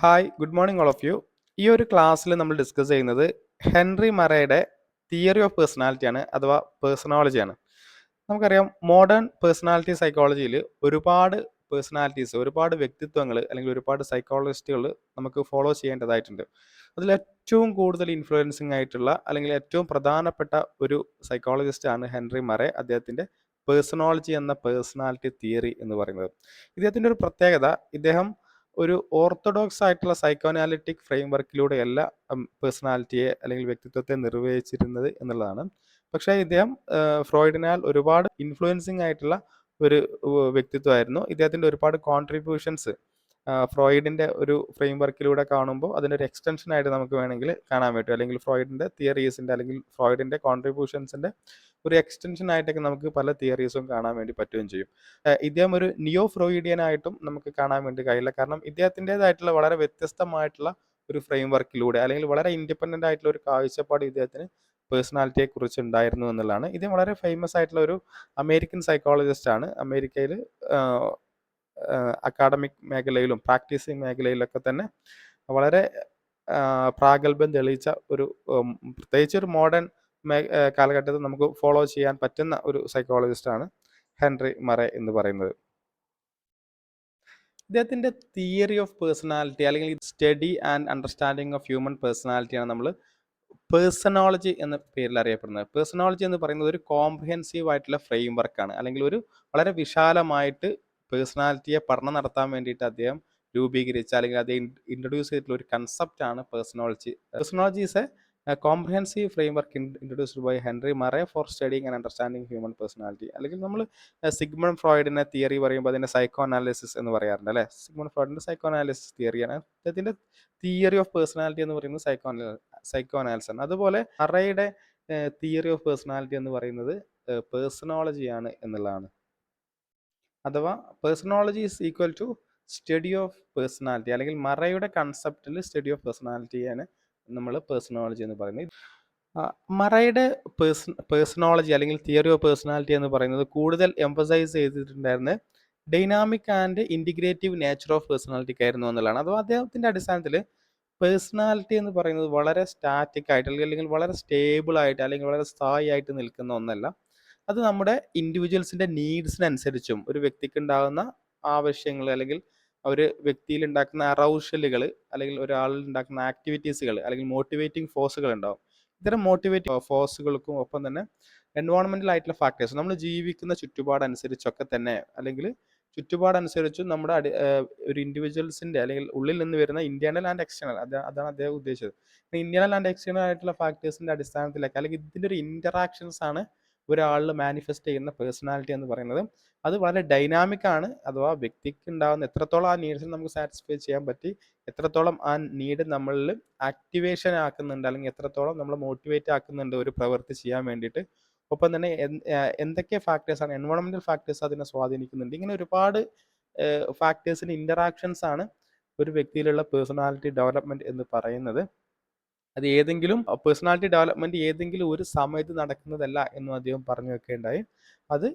Hi, good morning all of you. ഈ ഒരു ക്ലാസ്സിൽ നമ്മൾ ഡിസ്കസ് ചെയ്യുന്നത് ഹെൻറി മറയുടെ തിയറി ഓഫ് പേഴ്സണാലിറ്റിയാണ്, അഥവാ പേഴ്സണോളജിയാണ്. നമുക്കറിയാം, മോഡേൺ പേഴ്സണാലിറ്റി സൈക്കോളജിയിൽ ഒരുപാട് പേഴ്സണാലിറ്റീസ്, ഒരുപാട് വ്യക്തിത്വങ്ങൾ അല്ലെങ്കിൽ ഒരുപാട് സൈക്കോളജിസ്റ്റുകൾ നമുക്ക് ഫോളോ ചെയ്യേണ്ടതായിട്ടുണ്ട്. അതിൽ ഏറ്റവും കൂടുതൽ ഇൻഫ്ലുവൻസിങ് ആയിട്ടുള്ള അല്ലെങ്കിൽ ഏറ്റവും പ്രധാനപ്പെട്ട ഒരു സൈക്കോളജിസ്റ്റാണ് ഹെൻറി മറെ. അദ്ദേഹത്തിൻ്റെ പേഴ്സണോളജി എന്ന പേഴ്സണാലിറ്റി തിയറി എന്ന് പറയുന്നത്. ഇദ്ദേഹത്തിൻ്റെ ഒരു പ്രത്യേകത, ഇദ്ദേഹം ഒരു ഓർത്തഡോക്സ് ആയിട്ടുള്ള സൈക്കോഅനാലിറ്റിക് ഫ്രെയിം വർക്കിലൂടെയല്ല പേഴ്സണാലിറ്റിയെ അല്ലെങ്കിൽ വ്യക്തിത്വത്തെ നിർവചിച്ചിരുന്നത് എന്നുള്ളതാണ്. പക്ഷേ ഇദ്ദേഹം ഫ്രോയിഡിനാൽ ഒരുപാട് ഇൻഫ്ലുവൻസിങ് ആയിട്ടുള്ള ഒരു വ്യക്തിത്വമായിരുന്നു. ഇദ്ദേഹത്തിൻ്റെ ഒരുപാട് കോൺട്രിബ്യൂഷൻസ് ഫ്രോയിഡിൻ്റെ ഒരു ഫ്രെയിം വർക്കിലൂടെ കാണുമ്പോൾ അതിൻ്റെ ഒരു എക്സ്റ്റൻഷൻ ആയിട്ട് നമുക്ക് വേണമെങ്കിൽ കാണാൻ പറ്റും. അല്ലെങ്കിൽ ഫ്രോയിഡിൻ്റെ തിയറീസിൻ്റെ അല്ലെങ്കിൽ ഫ്രോയിഡിൻ്റെ കോൺട്രിബ്യൂഷൻസിൻ്റെ ഒരു എക്സ്റ്റൻഷൻ ആയിട്ടൊക്കെ നമുക്ക് പല തിയറീസും കാണാൻ വേണ്ടി പറ്റുകയും ചെയ്യും. ഇദ്ദേഹം ഒരു നിയോ ഫ്രോയിഡിയൻ ആയിട്ടും നമുക്ക് കാണാൻ വേണ്ടി കഴിയില്ല. കാരണം ഇദ്ദേഹത്തിൻ്റെതായിട്ടുള്ള വളരെ വ്യത്യസ്തമായിട്ടുള്ള ഒരു ഫ്രെയിം വർക്കിലൂടെ അല്ലെങ്കിൽ വളരെ ഇൻഡിപെൻഡൻ്റ് ആയിട്ടുള്ള ഒരു കാഴ്ചപ്പാട് ഇദ്ദേഹത്തിന് പേഴ്സണാലിറ്റിയെ കുറിച്ച് ഉണ്ടായിരുന്നു എന്നുള്ളതാണ്. ഇദ്ദേഹം വളരെ ഫേമസ് ആയിട്ടുള്ള ഒരു അമേരിക്കൻ സൈക്കോളജിസ്റ്റ് ആണ്. അമേരിക്കയിൽ അക്കാഡമിക് മേഖലയിലും പ്രാക്ടീസിങ് മേഖലയിലൊക്കെ തന്നെ വളരെ പ്രാഗൽഭ്യം തെളിയിച്ച ഒരു പ്രത്യേകിച്ച് ഒരു മോഡേൺ കാലഘട്ടത്തിൽ നമുക്ക് ഫോളോ ചെയ്യാൻ പറ്റുന്ന ഒരു സൈക്കോളജിസ്റ്റാണ് ഹെൻറി മറെ എന്ന് പറയുന്നത്. ഇദ്ദേഹത്തിൻ്റെ തിയറി ഓഫ് പേഴ്സണാലിറ്റി അല്ലെങ്കിൽ study and understanding of human പേഴ്സണാലിറ്റിയാണ് നമ്മൾ പേഴ്സണോളജി എന്ന പേരിൽ അറിയപ്പെടുന്നത്. പേഴ്സണോളജി എന്ന് പറയുന്നത് ഒരു കോംപ്രിഹെൻസീവ് ആയിട്ടുള്ള ഫ്രെയിം വർക്കാണ്, അല്ലെങ്കിൽ ഒരു വളരെ വിശാലമായിട്ട് പേഴ്സണാലിറ്റിയെ പഠനം നടത്താൻ വേണ്ടിയിട്ട് അദ്ദേഹം രൂപീകരിച്ച അല്ലെങ്കിൽ അദ്ദേഹം ഇൻട്രൊഡ്യൂസ് ചെയ്തിട്ടുള്ള ഒരു കൺസെപ്റ്റാണ് personology. Personology is a comprehensive framework introduced by Henry Murray for studying and understanding human personality. അല്ലെങ്കിൽ നമ്മൾ സിഗ്മണ്ട് ഫ്രോയിഡിനെ തിയറി പറയുമ്പോൾ അതിൻ്റെ സൈക്കോ അനാലിസിസ് എന്ന് പറയാറുണ്ട് അല്ലേ. സിഗ്മണ്ട് ഫ്രോയിഡിൻ്റെ സൈക്കോ അനാലിസിസ് തിയറിയാണ്. അദ്ദേഹത്തിൻ്റെ തിയറി ഓഫ് പേഴ്സണാലിറ്റി എന്ന് പറയുന്നത് സൈക്കോ അനാലിസിസ് ആണ്. അതുപോലെ മറയുടെ തിയറി ഓഫ് പേഴ്സണാലിറ്റി എന്ന് പറയുന്നത് പേഴ്സണോളജിയാണ് എന്നുള്ളതാണ്. അഥവാ personology is equal to study of personality, അല്ലെങ്കിൽ മറയുടെ കൺസെപ്റ്റിൽ സ്റ്റഡി ഓഫ് പേഴ്സണാലിറ്റിയാണ് നമ്മൾ പേഴ്സണോളജി എന്ന് പറയുന്നത്. മറയുടെ പേഴ്സണോളജി അല്ലെങ്കിൽ തിയറി ഓഫ് പേഴ്സണാലിറ്റി എന്ന് പറയുന്നത് കൂടുതൽ എംഫസൈസ് ചെയ്തിട്ടുണ്ടായിരുന്നത് ഡൈനാമിക് ആൻഡ് ഇൻറ്റിഗ്രേറ്റീവ് നേച്ചർ ഓഫ് പേഴ്സണാലിറ്റിക്ക് ആയിരുന്നു എന്നുള്ളതാണ്. അഥവാ അദ്ദേഹത്തിൻ്റെ അടിസ്ഥാനത്തിൽ പേഴ്സണാലിറ്റി എന്ന് പറയുന്നത് വളരെ സ്റ്റാറ്റിക് ആയിട്ട് അല്ലെങ്കിൽ വളരെ സ്റ്റേബിൾ ആയിട്ട് അല്ലെങ്കിൽ വളരെ സ്ഥായി ആയിട്ട് നിൽക്കുന്ന ഒന്നല്ല. അത് നമ്മുടെ ഇൻഡിവിജ്വൽസിൻ്റെ നീഡ്സിനനുസരിച്ചും ഒരു വ്യക്തിക്ക് ഉണ്ടാകുന്ന ആവശ്യങ്ങൾ അല്ലെങ്കിൽ ഒരു വ്യക്തിയിൽ ഉണ്ടാക്കുന്ന അറൗഷലുകൾ അല്ലെങ്കിൽ ഒരാളിൽ ഉണ്ടാക്കുന്ന ആക്ടിവിറ്റീസുകൾ അല്ലെങ്കിൽ മോട്ടിവേറ്റിംഗ് ഫോഴ്സുകൾ ഉണ്ടാവും. ഇത്തരം മോട്ടിവേറ്റിംഗ് ഫോഴ്സുകൾക്കും ഒപ്പം തന്നെ എൻവയോൺമെൻറ്റൽ ആയിട്ടുള്ള ഫാക്ടേഴ്സ്, നമ്മൾ ജീവിക്കുന്ന ചുറ്റുപാടനുസരിച്ചൊക്കെ തന്നെ അല്ലെങ്കിൽ ചുറ്റുപാടനുസരിച്ചും നമ്മുടെ ഒരു ഇൻഡിവിജ്വൽസിൻ്റെ അല്ലെങ്കിൽ ഉള്ളിൽ നിന്ന് വരുന്ന ഇന്റേണൽ ആൻഡ് എക്സ്റ്റേണൽ, അതാണ് അദ്ദേഹം ഉദ്ദേശിച്ചത്. ഇന്റേണൽ ആൻഡ് എക്സ്റ്റേണൽ ആയിട്ടുള്ള ഫാക്ടേഴ്സിൻ്റെ അടിസ്ഥാനത്തിലൊക്കെ അല്ലെങ്കിൽ ഇതിൻ്റെ ഒരു ഇൻറ്ററാക്ഷൻസ് ആണ് ഒരാളിൽ മാനിഫെസ്റ്റ് ചെയ്യുന്ന പേഴ്സണാലിറ്റി എന്ന് പറയുന്നത്. അത് വളരെ ഡൈനാമിക് ആണ്. അഥവാ വ്യക്തിക്ക് ഉണ്ടാകുന്ന എത്രത്തോളം ആ നീഡ്സിന് നമുക്ക് സാറ്റിസ്ഫൈ ചെയ്യാൻ പറ്റി, എത്രത്തോളം ആ നീഡ് നമ്മളിൽ ആക്ടിവേഷൻ ആക്കുന്നുണ്ട് അല്ലെങ്കിൽ എത്രത്തോളം നമ്മൾ മോട്ടിവേറ്റ് ആക്കുന്നുണ്ട് ഒരു പ്രവൃത്തി ചെയ്യാൻ വേണ്ടിയിട്ട്. ഒപ്പം തന്നെ എന്തൊക്കെ ഫാക്ടേഴ്സാണ്, എൻവയോൺമെൻറ്റൽ ഫാക്ടേഴ്സ് അതിനെ സ്വാധീനിക്കുന്നുണ്ട്. ഇങ്ങനെ ഒരുപാട് ഫാക്ടേഴ്സിൻ്റെ ഇൻ്ററാക്ഷൻസ് ആണ് ഒരു വ്യക്തിയിലുള്ള പേഴ്സണാലിറ്റി ഡെവലപ്മെൻറ്റ് എന്ന് പറയുന്നത്. അത് ഏതെങ്കിലും പേഴ്സണാലിറ്റി ഡെവലപ്മെൻറ്റ് ഏതെങ്കിലും ഒരു സമയത്ത് നടക്കുന്നതല്ല എന്നും അദ്ദേഹം പറഞ്ഞു വെക്കുകയുണ്ടായി. അത്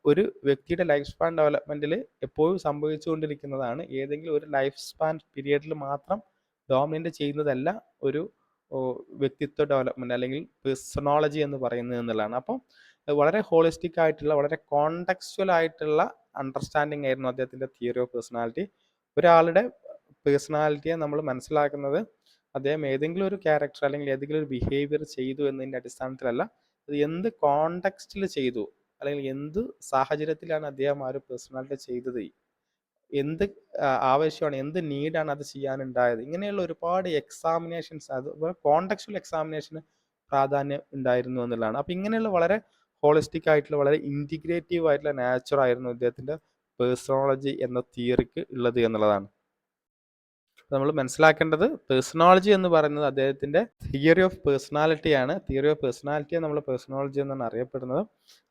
ഒരു വ്യക്തിയുടെ ലൈഫ് സ്പാൻ ഡെവലപ്മെൻറ്റിൽ എപ്പോഴും സംഭവിച്ചുകൊണ്ടിരിക്കുന്നതാണ്. ഏതെങ്കിലും ഒരു ലൈഫ് സ്പാൻ പീരിയഡിൽ മാത്രം ഡോമിനേറ്റ് ചെയ്യുന്നതല്ല ഒരു വ്യക്തിത്വ ഡെവലപ്മെൻറ്റ് അല്ലെങ്കിൽ പേഴ്സണോളജി എന്ന് പറയുന്നത് എന്നുള്ളതാണ്. അപ്പം വളരെ ഹോളിസ്റ്റിക് ആയിട്ടുള്ള വളരെ കോണ്ടെക്സ്ച്വൽ ആയിട്ടുള്ള അണ്ടർസ്റ്റാൻഡിങ് ആയിരുന്നു അദ്ദേഹത്തിൻ്റെ തിയറി ഓഫ് പേഴ്സണാലിറ്റി. ഒരാളുടെ പേഴ്സണാലിറ്റിയെ നമ്മൾ മനസ്സിലാക്കുന്നത് അദ്ദേഹം ഏതെങ്കിലും ഒരു ക്യാരക്ടർ അല്ലെങ്കിൽ ഏതെങ്കിലും ഒരു ബിഹേവിയർ ചെയ്തു എന്നതിൻ്റെ അടിസ്ഥാനത്തിലല്ല, അത് എന്ത് കോണ്ടെക്സ്റ്റിൽ ചെയ്തു അല്ലെങ്കിൽ എന്ത് സാഹചര്യത്തിലാണ് അദ്ദേഹം ആ ഒരു പേഴ്സണാലിറ്റി ചെയ്തത്, എന്ത് ആവശ്യമാണ്, എന്ത് നീഡാണ് അത് ചെയ്യാനുണ്ടായത്, ഇങ്ങനെയുള്ള ഒരുപാട് എക്സാമിനേഷൻസ്, അതുപോലെ കോണ്ടെക്സ്റ്റുവൽ എക്സാമിനേഷന് പ്രാധാന്യം ഉണ്ടായിരുന്നു എന്നുള്ളതാണ്. അപ്പോൾ ഇങ്ങനെയുള്ള വളരെ ഹോളിസ്റ്റിക് ആയിട്ടുള്ള വളരെ ഇൻറ്റിഗ്രേറ്റീവ് ആയിട്ടുള്ള നാച്ചർ ആയിരുന്നു ഇദ്ദേഹത്തിൻ്റെ പേഴ്സണോളജി എന്ന തിയറിക്ക് ഉള്ളത് എന്നുള്ളതാണ്. നമ്മൾ മനസ്സിലാക്കേണ്ടത് പേഴ്സണോളജി എന്ന് പറയുന്നത് അദ്ദേഹത്തിൻ്റെ തിയറി ഓഫ് പേഴ്സണാലിറ്റിയാണ്. തിയറി ഓഫ് പേഴ്സണാലിറ്റിയാണ് നമ്മൾ പേഴ്സണോളജി എന്നാണ് അറിയപ്പെടുന്നത്.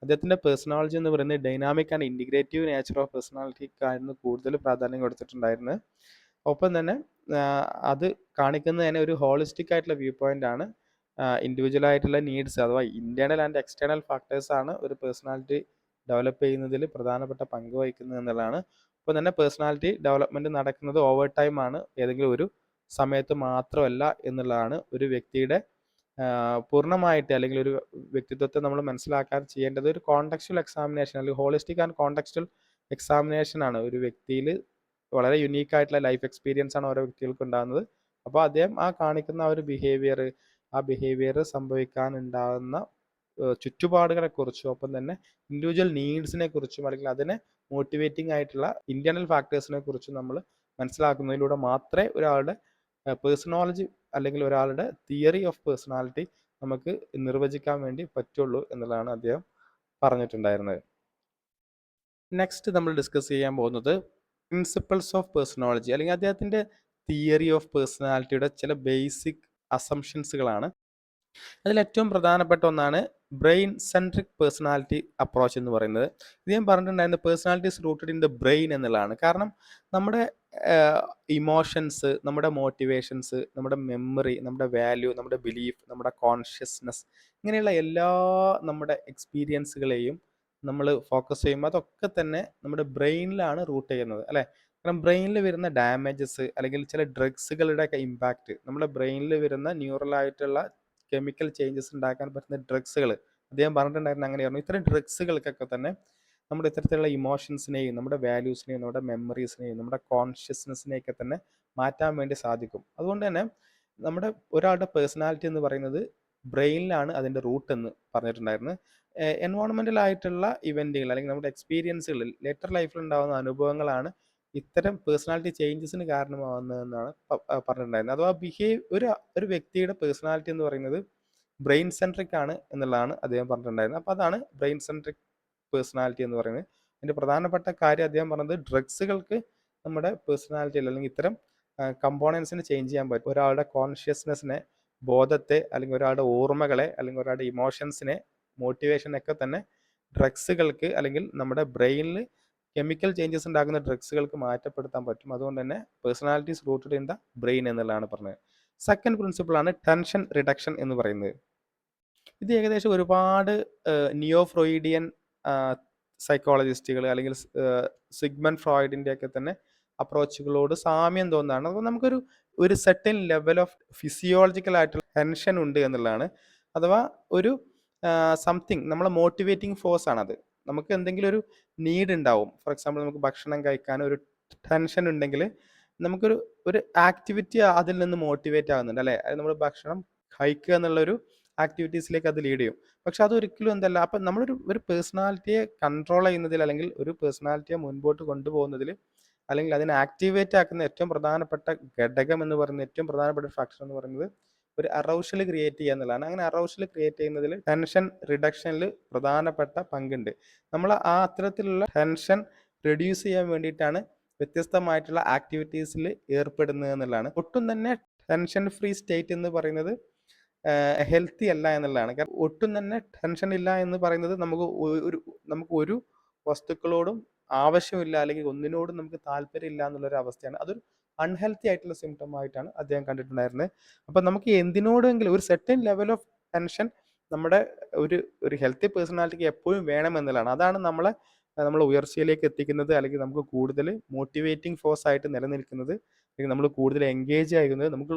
അദ്ദേഹത്തിൻ്റെ പേഴ്സണോളജി എന്ന് പറയുന്നത് ഡൈനാമിക് ആൻഡ് ഇൻറ്റിഗ്രേറ്റീവ് നേച്ചർ ഓഫ് പേഴ്സണാലിറ്റിക്കായിരുന്നു കൂടുതൽ പ്രാധാന്യം കൊടുത്തിട്ടുണ്ടായിരുന്നത്. ഒപ്പം തന്നെ അത് കാണിക്കുന്നത് തന്നെ ഒരു ഹോളിസ്റ്റിക് ആയിട്ടുള്ള വ്യൂ പോയിന്റ് ആണ്. ഇൻഡിവിജ്വൽ ആയിട്ടുള്ള നീഡ്സ് അഥവാ ഇന്റേണൽ ആൻഡ് എക്സ്റ്റേണൽ ഫാക്ടേഴ്സ് ആണ് ഒരു പേഴ്സണാലിറ്റി ഡെവലപ്പ് ചെയ്യുന്നതിൽ പ്രധാനപ്പെട്ട പങ്ക് വഹിക്കുന്നത് എന്നുള്ളതാണ്. അപ്പോൾ തന്നെ പേഴ്സണാലിറ്റി ഡെവലപ്മെൻറ്റ് നടക്കുന്നത് ഓവർ ടൈം ആണ്, ഏതെങ്കിലും ഒരു സമയത്ത് മാത്രമല്ല എന്നുള്ളതാണ് ഒരു വ്യക്തിയുടെ പൂർണ്ണമായിട്ട് അല്ലെങ്കിൽ ഒരു വ്യക്തിത്വത്തെ നമ്മൾ മനസ്സിലാക്കാൻ ചെയ്യേണ്ടത് ഒരു കോണ്ടെക്സ്റ്റുവൽ എക്സാമിനേഷൻ അല്ലെങ്കിൽ ഹോളിസ്റ്റിക് ആൻഡ് കോണ്ടെക്സ്റ്റുവൽ എക്സാമിനേഷൻ ആണ്. ഒരു വ്യക്തിയിൽ വളരെ യുണീക്ക് ആയിട്ടുള്ള ലൈഫ് എക്സ്പീരിയൻസ് ആണ് ഓരോ വ്യക്തികൾക്ക് ഉണ്ടാകുന്നത്. അപ്പോൾ അദ്ദേഹം ആ കാണിക്കുന്ന ആ ഒരു ആ ബിഹേവിയർ സംഭവിക്കാനുണ്ടാകുന്ന ചുറ്റുപാടുകളെ കുറിച്ചും ഒപ്പം തന്നെ ഇൻഡിവിജ്വൽ നീഡ്സിനെ കുറിച്ചും അല്ലെങ്കിൽ അതിനെ മോട്ടിവേറ്റിംഗ് ആയിട്ടുള്ള ഇന്റേണൽ ഫാക്ടേഴ്സിനെ കുറിച്ചും നമ്മൾ മനസ്സിലാക്കുന്നതിലൂടെ മാത്രമേ ഒരാളുടെ പേഴ്സണോളജി അല്ലെങ്കിൽ ഒരാളുടെ തിയറി ഓഫ് പേഴ്സണാലിറ്റി നമുക്ക് നിർവചിക്കാൻ വേണ്ടി പറ്റുള്ളൂ എന്നുള്ളതാണ് അദ്ദേഹം പറഞ്ഞിട്ടുണ്ടായിരുന്നത്. നെക്സ്റ്റ് നമ്മൾ ഡിസ്കസ് ചെയ്യാൻ പോകുന്നത് പ്രിൻസിപ്പിൾസ് ഓഫ് പേഴ്സണോളജി അല്ലെങ്കിൽ അദ്ദേഹത്തിൻ്റെ തിയറി ഓഫ് പേഴ്സണാലിറ്റിയുടെ ചില ബേസിക് അസംഷൻസുകളാണ്. അതിൽ ഏറ്റവും പ്രധാനപ്പെട്ട ഒന്നാണ് ബ്രെയിൻ സെൻട്രിക് പേഴ്സണാലിറ്റി അപ്രോച്ച് എന്ന് പറയുന്നത്. ഇത് ഞാൻ പറഞ്ഞിട്ടുണ്ടായിരുന്നത് personality is rooted in the brain എന്നുള്ളതാണ്. കാരണം നമ്മുടെ ഇമോഷൻസ്, നമ്മുടെ മോട്ടിവേഷൻസ്, നമ്മുടെ മെമ്മറി, നമ്മുടെ വാല്യൂ, നമ്മുടെ ബിലീഫ്, നമ്മുടെ കോൺഷ്യസ്നെസ്, ഇങ്ങനെയുള്ള എല്ലാ നമ്മുടെ എക്സ്പീരിയൻസുകളെയും നമ്മൾ ഫോക്കസ് ചെയ്യുമ്പോൾ അതൊക്കെ തന്നെ നമ്മുടെ ബ്രെയിനിലാണ് റൂട്ട് ചെയ്യുന്നത്, അല്ലേ? കാരണം ബ്രെയിനിൽ വരുന്ന ഡാമേജസ് അല്ലെങ്കിൽ ചില ഡ്രഗ്സുകളുടെയൊക്കെ ഇമ്പാക്റ്റ് നമ്മുടെ ബ്രെയിനിൽ വരുന്ന ന്യൂറലായിട്ടുള്ള കെമിക്കൽ ചേഞ്ചസ് ഉണ്ടാക്കാൻ പറ്റുന്ന ഡ്രഗ്സുകൾ അദ്ദേഹം പറഞ്ഞിട്ടുണ്ടായിരുന്നു. അങ്ങനെയായിരുന്നു ഇത്തരം ഡ്രഗ്സുകൾക്കൊക്കെ തന്നെ നമ്മുടെ ഇത്തരത്തിലുള്ള ഇമോഷൻസിനെയും നമ്മുടെ വാല്യൂസിനെയും നമ്മുടെ മെമ്മറീസിനെയും നമ്മുടെ കോൺഷ്യസ്നെസ്സിനെയൊക്കെ തന്നെ മാറ്റാൻ വേണ്ടി സാധിക്കും. അതുകൊണ്ട് തന്നെ നമ്മുടെ ഒരാളുടെ പേഴ്സണാലിറ്റി എന്ന് പറയുന്നത് ബ്രെയിനിലാണ് അതിൻ്റെ റൂട്ട് എന്ന് പറഞ്ഞിട്ടുണ്ടായിരുന്നു. എൻവോൺമെൻ്റൽ ആയിട്ടുള്ള ഇവൻറ്റുകൾ അല്ലെങ്കിൽ നമ്മുടെ എക്സ്പീരിയൻസുകൾ, ലേറ്റർ ലൈഫിൽ ഉണ്ടാകുന്ന അനുഭവങ്ങളാണ് ഇത്തരം പേഴ്സണാലിറ്റി ചേഞ്ചസിന് കാരണമാകുന്നതെന്നാണ് പറഞ്ഞിട്ടുണ്ടായിരുന്നത്. അഥവാ ഒരു വ്യക്തിയുടെ പേഴ്സണാലിറ്റി എന്ന് പറയുന്നത് ബ്രെയിൻ സെൻട്രിക് ആണ് എന്നുള്ളതാണ് അദ്ദേഹം പറഞ്ഞിട്ടുണ്ടായിരുന്നത്. അപ്പോൾ അതാണ് ബ്രെയിൻ സെൻട്രിക് പേഴ്സണാലിറ്റി എന്ന് പറയുന്നത്. അതിൻ്റെ പ്രധാനപ്പെട്ട കാര്യം അദ്ദേഹം പറഞ്ഞത് ഡ്രഗ്സുകൾക്ക് നമ്മുടെ പേഴ്സണാലിറ്റിയിൽ അല്ലെങ്കിൽ ഇത്തരം കമ്പോണൻസിന് ചേഞ്ച് ചെയ്യാൻ പറ്റും. ഒരാളുടെ കോൺഷ്യസ്നെസ്സിനെ, ബോധത്തെ, അല്ലെങ്കിൽ ഒരാളുടെ ഓർമ്മകളെ, അല്ലെങ്കിൽ ഒരാളുടെ ഇമോഷൻസിനെ, മോട്ടിവേഷനൊക്കെ തന്നെ ഡ്രഗ്സുകൾക്ക് അല്ലെങ്കിൽ നമ്മുടെ ബ്രെയിനിൽ കെമിക്കൽ ചേഞ്ചസ് ഉണ്ടാക്കുന്ന ഡ്രഗ്സുകൾക്ക് മാറ്റപ്പെടുത്താൻ പറ്റും. അതുകൊണ്ട് തന്നെ personalities rooted in the brain എന്നുള്ളതാണ് പറഞ്ഞത്. സെക്കൻഡ് പ്രിൻസിപ്പിളാണ് ടെൻഷൻ റിഡക്ഷൻ എന്ന് പറയുന്നത്. ഇത് ഏകദേശം ഒരുപാട് നിയോ ഫ്രോയിഡിയൻ സൈക്കോളജിസ്റ്റുകൾ അല്ലെങ്കിൽ സിഗ്മണ്ട് ഫ്രോയിഡിൻ്റെ ഒക്കെ തന്നെ അപ്രോച്ചുകളോട് സാമ്യം തോന്നുന്നതാണ്. അപ്പോൾ നമുക്കൊരു സെർട്ടൻ ലെവൽ ഓഫ് ഫിസിയോളജിക്കൽ ആയിട്ടുള്ള ടെൻഷൻ ഉണ്ട് എന്നുള്ളതാണ്. അഥവാ ഒരു സംതിങ് നമ്മളെ മോട്ടിവേറ്റിംഗ് ഫോഴ്സ് ആണത്. നമുക്ക് എന്തെങ്കിലും ഒരു നീഡ് ഉണ്ടാവും. ഫോർ എക്സാമ്പിൾ നമുക്ക് ഭക്ഷണം കഴിക്കാൻ ഒരു ടെൻഷൻ ഉണ്ടെങ്കിൽ ഒരു ആക്ടിവിറ്റി അതിൽ നിന്ന് മോട്ടിവേറ്റ് ആകുന്നുണ്ട്, അല്ലേ? അത് നമ്മൾ ഭക്ഷണം കഴിക്കുക എന്നുള്ളൊരു ആക്ടിവിറ്റീസിലേക്ക് അത് ലീഡ് ചെയ്യും. പക്ഷെ അതൊരിക്കലും എന്തല്ല, അപ്പം ഒരു പേഴ്സണാലിറ്റിയെ കൺട്രോൾ ചെയ്യുന്നതിൽ അല്ലെങ്കിൽ ഒരു പേഴ്സണാലിറ്റിയെ മുൻപോട്ട് കൊണ്ടുപോകുന്നതിൽ അല്ലെങ്കിൽ അതിനെ ആക്ടിവേറ്റ് ആക്കുന്ന ഏറ്റവും പ്രധാനപ്പെട്ട ഘടകം എന്ന് പറയുന്നത്, ഏറ്റവും പ്രധാനപ്പെട്ട ഫാക്ടർ എന്ന് പറയുന്നത് ഒരു അറൗഷൽ ക്രിയേറ്റ് ചെയ്യുക എന്നുള്ളതാണ്. അങ്ങനെ അറൗഷൽ ക്രിയേറ്റ് ചെയ്യുന്നതിൽ ടെൻഷൻ റിഡക്ഷനിൽ പ്രധാനപ്പെട്ട പങ്കുണ്ട്. നമ്മൾ അത്തരത്തിലുള്ള ടെൻഷൻ റെഡ്യൂസ് ചെയ്യാൻ വേണ്ടിയിട്ടാണ് വ്യത്യസ്തമായിട്ടുള്ള ആക്ടിവിറ്റീസിൽ ഏർപ്പെടുന്നത് എന്നുള്ളതാണ്. ഒട്ടും തന്നെ ടെൻഷൻ ഫ്രീ സ്റ്റേറ്റ് എന്ന് പറയുന്നത് ഹെൽത്തി അല്ല എന്നുള്ളതാണ്. കാരണം ഒട്ടും തന്നെ ടെൻഷൻ ഇല്ല എന്ന് പറയുന്നത് നമുക്ക് ഒരു വസ്തുക്കളോടും ആവശ്യമില്ല അല്ലെങ്കിൽ ഒന്നിനോടും നമുക്ക് താല്പര്യമില്ല എന്നുള്ളൊരു അവസ്ഥയാണ്. അതൊരു അൺഹെൽത്തി ആയിട്ടുള്ള സിംറ്റം ആയിട്ടാണ് അദ്ദേഹം കണ്ടിട്ടുണ്ടായിരുന്നത്. അപ്പം നമുക്ക് എന്തിനോടെങ്കിലും ഒരു സെർട്ടൻ ലെവൽ ഓഫ് ടെൻഷൻ നമ്മുടെ ഒരു ഹെൽത്തി പേഴ്സണാലിറ്റിക്ക് എപ്പോഴും വേണമെന്നുള്ളതാണ്. അതാണ് നമ്മൾ ഉയർച്ചയിലേക്ക് എത്തിക്കുന്നത്, അല്ലെങ്കിൽ നമുക്ക് കൂടുതൽ മോട്ടിവേറ്റിംഗ് ഫോഴ്സ് ആയിട്ട് നിലനിൽക്കുന്നത്, അല്ലെങ്കിൽ നമ്മൾ കൂടുതൽ എൻഗേജ് ആകുന്നത്,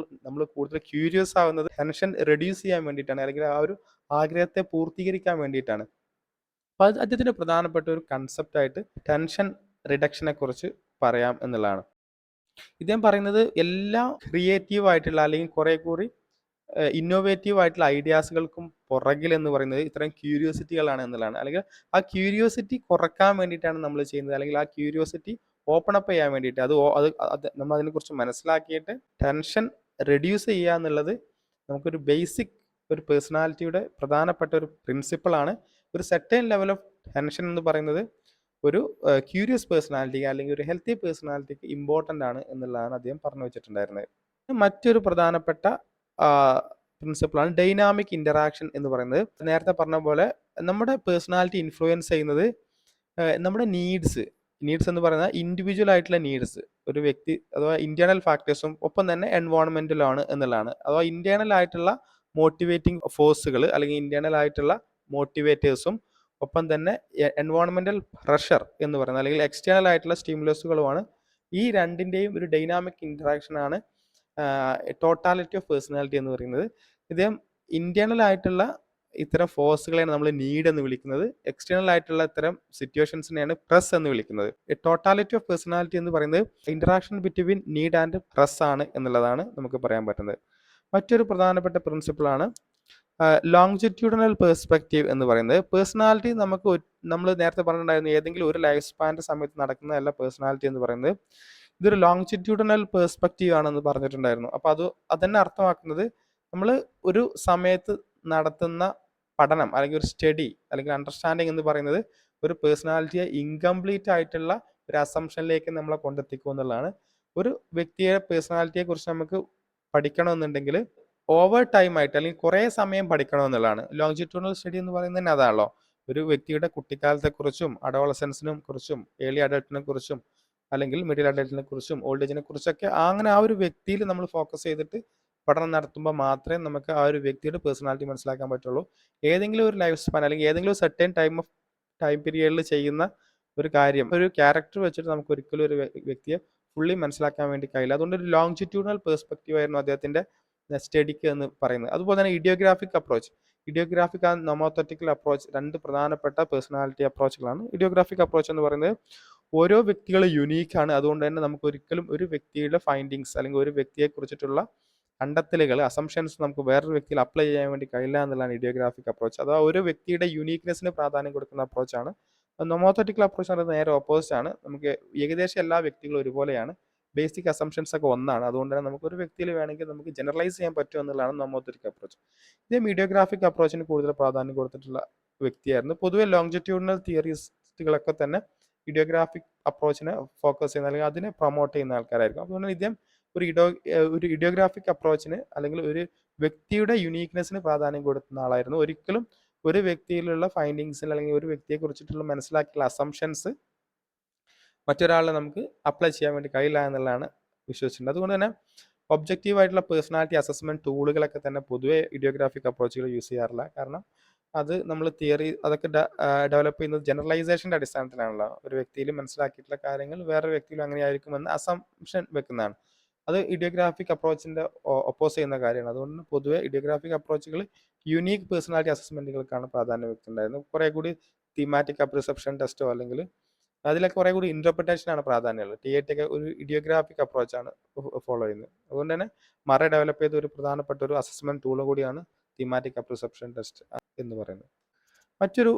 നമ്മൾ കൂടുതൽ ക്യൂരിയസ് ആവുന്നത് ടെൻഷൻ റെഡ്യൂസ് ചെയ്യാൻ വേണ്ടിയിട്ടാണ്, അല്ലെങ്കിൽ ആ ഒരു ആഗ്രഹത്തെ പൂർത്തീകരിക്കാൻ വേണ്ടിയിട്ടാണ്. അപ്പോൾ അത് അദ്ദേഹത്തിൻ്റെ പ്രധാനപ്പെട്ട ഒരു കൺസെപ്റ്റായിട്ട് ടെൻഷൻ റിഡക്ഷനെ കുറിച്ച് പറയാം എന്നുള്ളതാണ്. ഇദ്ദേഹം പറയുന്നത് എല്ലാ ക്രിയേറ്റീവ് ആയിട്ടുള്ള അല്ലെങ്കിൽ കുറെ കൂടി ഇന്നോവേറ്റീവ് ആയിട്ടുള്ള ഐഡിയാസുകൾക്കും പുറകിൽ എന്ന് പറയുന്നത് ഇത്തരം ക്യൂരിയോസിറ്റികളാണ് എന്നുള്ളതാണ്. അല്ലെങ്കിൽ ആ ക്യൂരിയോസിറ്റി കുറക്കാൻ വേണ്ടിയിട്ടാണ് നമ്മൾ ചെയ്യുന്നത്, അല്ലെങ്കിൽ ആ ക്യൂരിയോസിറ്റി ഓപ്പൺ അപ്പ് ചെയ്യാൻ വേണ്ടിയിട്ട് നമ്മൾ അതിനെക്കുറിച്ച് മനസ്സിലാക്കിയിട്ട് ടെൻഷൻ റെഡ്യൂസ് ചെയ്യുക എന്നുള്ളത് നമുക്കൊരു ബേസിക് ഒരു പേഴ്സണാലിറ്റിയുടെ പ്രധാനപ്പെട്ട ഒരു പ്രിൻസിപ്പിളാണ്. ഒരു സെർട്ടൻ ലെവൽ ഓഫ് ടെൻഷൻ എന്ന് പറയുന്നത് ഒരു ക്യൂരിയസ് പേഴ്സണാലിറ്റിക്ക് അല്ലെങ്കിൽ ഒരു ഹെൽത്തി പേഴ്സണാലിറ്റിക്ക് ഇമ്പോർട്ടൻ്റ് ആണ് എന്നുള്ളതാണ് അദ്ദേഹം പറഞ്ഞു വെച്ചിട്ടുണ്ടായിരുന്നത്. മറ്റൊരു പ്രധാനപ്പെട്ട പ്രിൻസിപ്പിളാണ് ഡൈനാമിക് ഇൻ്ററാക്ഷൻ എന്ന് പറയുന്നത്. നേരത്തെ പറഞ്ഞ പോലെ നമ്മുടെ പേഴ്സണാലിറ്റി ഇൻഫ്ലുവൻസ് ചെയ്യുന്നത് നമ്മുടെ നീഡ്സ് എന്ന് പറയുന്നത് ഇൻഡിവിജ്വൽ ആയിട്ടുള്ള നീഡ്സ്, ഒരു വ്യക്തി അഥവാ ഇന്റേണൽ ഫാക്ടേഴ്സും ഒപ്പം തന്നെ എൻവോൺമെൻറ്റലാണ് എന്നുള്ളതാണ്. അഥവാ ഇന്റേണൽ ആയിട്ടുള്ള മോട്ടിവേറ്റിംഗ് ഫോഴ്സുകൾ അല്ലെങ്കിൽ ഇന്റേണൽ ആയിട്ടുള്ള മോട്ടിവേറ്റേഴ്സും ഒപ്പം തന്നെ എൻവയോൺമെൻറ്റൽ പ്രഷർ എന്ന് പറയുന്നത് അല്ലെങ്കിൽ എക്സ്റ്റേണൽ ആയിട്ടുള്ള സ്റ്റിമുലസുകളുമാണ്. ഈ രണ്ടിൻ്റെയും ഒരു ഡൈനാമിക് ഇൻറ്ററാക്ഷനാണ് ടോട്ടാലിറ്റി ഓഫ് പേഴ്സണാലിറ്റി എന്ന് പറയുന്നത്. ഇദ്ദേഹം ഇന്റേണൽ ആയിട്ടുള്ള ഇത്തരം ഫോഴ്സുകളെയാണ് നമ്മൾ നീഡ് എന്ന് വിളിക്കുന്നത്. എക്സ്റ്റേണൽ ആയിട്ടുള്ള ഇത്തരം സിറ്റുവേഷൻസിനെയാണ് പ്രസ് എന്ന് വിളിക്കുന്നത്. ടോട്ടാലിറ്റി ഓഫ് പേഴ്സണാലിറ്റി എന്ന് പറയുന്നത് interaction between need and press ആണ് എന്നുള്ളതാണ് നമുക്ക് പറയാൻ പറ്റുന്നത്. മറ്റൊരു പ്രധാനപ്പെട്ട പ്രിൻസിപ്പിളാണ് ലോങ്ജിറ്റ്യൂഡിനൽ പേഴ്സ്പെക്റ്റീവ് എന്ന് പറയുന്നത്. പേഴ്സണാലിറ്റി നമ്മൾ നേരത്തെ പറഞ്ഞിട്ടുണ്ടായിരുന്നു, ഏതെങ്കിലും ഒരു ലൈഫ് സ്പാൻ്റെ സമയത്ത് നടക്കുന്നതല്ല പേഴ്സണാലിറ്റി എന്ന് പറയുന്നത്. ഇതൊരു ലോങ്ജിറ്റ്യൂഡിനൽ പേഴ്സ്പെക്റ്റീവ് ആണെന്ന് പറഞ്ഞിട്ടുണ്ടായിരുന്നു. അപ്പോൾ അതന്നെ അർത്ഥമാക്കുന്നത് നമ്മൾ ഒരു സമയത്ത് നടത്തുന്ന പഠനം അല്ലെങ്കിൽ ഒരു സ്റ്റഡി അല്ലെങ്കിൽ അണ്ടർസ്റ്റാൻഡിങ് എന്ന് പറയുന്നത് ഒരു പേഴ്സണാലിറ്റിയെ ഇൻകംപ്ലീറ്റ് ആയിട്ടുള്ള ഒരു അസംഷനിലേക്ക് നമ്മളെ കൊണ്ടെത്തിക്കും എന്നുള്ളതാണ്. ഒരു വ്യക്തിയുടെ പേഴ്സണാലിറ്റിയെ കുറിച്ച് നമുക്ക് പഠിക്കണമെന്നുണ്ടെങ്കിൽ ഓവർ ടൈം ആയിട്ട് അല്ലെങ്കിൽ കുറേ സമയം പഠിക്കണമെന്നുള്ളതാണ്. ലോങ്ജിറ്റ്യൂഡിനൽ സ്റ്റഡി എന്ന് പറയുന്നത് തന്നെ അതാണല്ലോ. ഒരു വ്യക്തിയുടെ കുട്ടിക്കാലത്തെക്കുറിച്ചും അഡോളസൻസിനെ കുറിച്ചും ഏർലി അഡൾട്ടിനെ കുറിച്ചും അല്ലെങ്കിൽ മിഡിൽ അഡൾട്ടിനെ കുറിച്ചും ഓൾഡ് ഏജിനെ കുറിച്ചൊക്കെ അങ്ങനെ ആ ഒരു വ്യക്തിയിൽ നമ്മൾ ഫോക്കസ് ചെയ്തിട്ട് പഠനം നടത്തുമ്പോൾ മാത്രമേ നമുക്ക് ആ ഒരു വ്യക്തിയുടെ പേഴ്സണാലിറ്റി മനസ്സിലാക്കാൻ പറ്റുള്ളൂ. ഏതെങ്കിലും ഒരു ലൈഫ് സ്പാൻ അല്ലെങ്കിൽ ഏതെങ്കിലും ഒരു സെർട്ടൻ ടൈം പീരിയഡിൽ ചെയ്യുന്ന ഒരു കാര്യം ഒരു ക്യാരക്ടർ വെച്ചിട്ട് നമുക്ക് ഒരിക്കലും ഒരു വ്യക്തിയെ ഫുള്ളി മനസ്സിലാക്കാൻ വേണ്ടി കഴിയില്ല. അതുകൊണ്ട് ഒരു ലോങ്ജിറ്റ്യൂഡിനൽ പേഴ്സ്പെക്റ്റീവ് ആയിരുന്നു അദ്ദേഹത്തിൻ്റെ സ്റ്റഡിക്ക് എന്ന് പറയുന്നത്. അതുപോലെ തന്നെ ഇഡിയോഗ്രാഫിക് ആൻഡ് നൊമോത്തറ്റിക്കൽ അപ്രോച്ച് രണ്ട് പ്രധാനപ്പെട്ട പേഴ്സണാലിറ്റി അപ്രോച്ചുകളാണ്. ഇഡിയോഗ്രാഫിക് അപ്രോച്ച് എന്ന് പറയുന്നത് ഓരോ വ്യക്തികളും യുണീക്കാണ്. അതുകൊണ്ട് തന്നെ നമുക്ക് ഒരിക്കലും ഒരു വ്യക്തിയുടെ ഫൈൻഡിങ്സ് അല്ലെങ്കിൽ ഒരു വ്യക്തിയെ കുറിച്ചിട്ടുള്ള കണ്ടെത്തലുകൾ അസംഷൻസ് നമുക്ക് വേറൊരു വ്യക്തിയിൽ അപ്ലൈ ചെയ്യാൻ വേണ്ടി കഴിയില്ല എന്നുള്ളതാണ് ഇഡിയോഗ്രാഫിക് അപ്രോച്ച്. അഥവാ ഒരു വ്യക്തിയുടെ യുണീക്നെസ്സിന് പ്രാധാന്യം കൊടുക്കുന്ന അപ്രോച്ചാണ്. നൊമോത്തറ്റിക്കൽ അപ്രോച്ച് എന്ന് നേരെ ഓപ്പോസിറ്റ് ആണ്. നമുക്ക് ഏകദേശം എല്ലാ വ്യക്തികളും ഒരുപോലെയാണ്. ബേസിക് അസംഷൻസ് ഒക്കെ ഒന്നാണ്. അതുകൊണ്ട് തന്നെ നമുക്ക് ഒരു വ്യക്തിയിൽ വേണമെങ്കിൽ നമുക്ക് ജനറലൈസ് ചെയ്യാൻ പറ്റും എന്നുള്ളതാണ് നൊമോത്തറ്റിക് അപ്രോച്ച്. ഇതേ ഇഡിയോഗ്രാഫിക് അപ്രോച്ചിന് കൂടുതൽ പ്രാധാന്യം കൊടുത്തിട്ടുള്ള വ്യക്തിയായിരുന്നു. പൊതുവെ ലോങ്ജിറ്റ്യൂഡിനൽ തിയറിസ്റ്റുകളൊക്കെ തന്നെ ഇഡിയോഗ്രാഫിക് അപ്രോച്ചിനെ ഫോക്കസ് ചെയ്യുന്ന അല്ലെങ്കിൽ അതിനെ പ്രൊമോട്ട് ചെയ്യുന്ന ആൾക്കാരായിരിക്കും. അതുകൊണ്ട് ഇദ്ദേഹം ഒരു ഇഡിയോഗ്രാഫിക് അപ്രോച്ചിന് അല്ലെങ്കിൽ ഒരു വ്യക്തിയുടെ യുണീക്നെസ്സിന് പ്രാധാന്യം കൊടുക്കുന്ന ആളായിരുന്നു. ഒരിക്കലും ഒരു വ്യക്തിയിലുള്ള ഫൈൻഡിങ്സിൽ അല്ലെങ്കിൽ ഒരു വ്യക്തിയെ കുറിച്ചിട്ടുള്ള മനസ്സിലാക്കിയുള്ള അസംഷൻസ് മറ്റൊരാളെ നമുക്ക് അപ്ലൈ ചെയ്യാൻ വേണ്ടി കഴിയില്ല എന്നുള്ളതാണ് വിശ്വസിച്ചിട്ടുണ്ട്. അതുകൊണ്ട് തന്നെ ഒബ്ജക്റ്റീവ് ആയിട്ടുള്ള പേഴ്സണാലിറ്റി അസസ്മെന്റ് ടൂളുകളൊക്കെ തന്നെ പൊതുവെ ഇഡിയോഗ്രാഫിക് അപ്രോച്ചുകൾ യൂസ് ചെയ്യാറില്ല. കാരണം അത് നമ്മൾ തിയറി അതൊക്കെ ഡെവലപ്പ് ചെയ്യുന്നത് ജനറലൈസേഷൻ്റെ അടിസ്ഥാനത്തിലാണല്ലോ. ഒരു വ്യക്തിയിൽ മനസ്സിലാക്കിയിട്ടുള്ള കാര്യങ്ങൾ വേറൊരു വ്യക്തിയിലും അങ്ങനെ ആയിരിക്കുമെന്ന് അസംഷൻ വെക്കുന്നതാണ്. അത് ഇഡിയോഗ്രാഫിക് അപ്രോച്ചിൻ്റെ ഒപ്പോസ് ചെയ്യുന്ന കാര്യമാണ്. അതുകൊണ്ട് പൊതുവെ ഇഡിയോഗ്രാഫിക് അപ്രോച്ചുകൾ യുണീക്ക് പേഴ്സണാലിറ്റി അസസ്മെന്റുകൾക്കാണ് പ്രാധാന്യം വെക്കുന്നുണ്ടായിരുന്നത്. കുറേ കൂടി തീമാറ്റിക് അപ്രിസെപ്ഷൻ ടെസ്റ്റോ അല്ലെങ്കിൽ അതിലൊക്കെ കുറേ കൂടി ഇൻ്റർപ്രിറ്റേഷനാണ് പ്രാധാന്യമുള്ളത്. TAT ഒക്കെ ഒരു ഇഡിയോഗ്രാഫിക് അപ്രോച്ചാണ് ഫോളോ ചെയ്യുന്നത്. അതുകൊണ്ട് തന്നെ മറ ഡെവലപ്പ് ചെയ്ത ഒരു പ്രധാനപ്പെട്ട ഒരു അസസ്മെന്റ് ടൂൾ കൂടിയാണ് തീമാറ്റിക് അപ്രിസെപ്ഷൻ ടെസ്റ്റ് എന്ന് പറയുന്നത്. മറ്റൊരു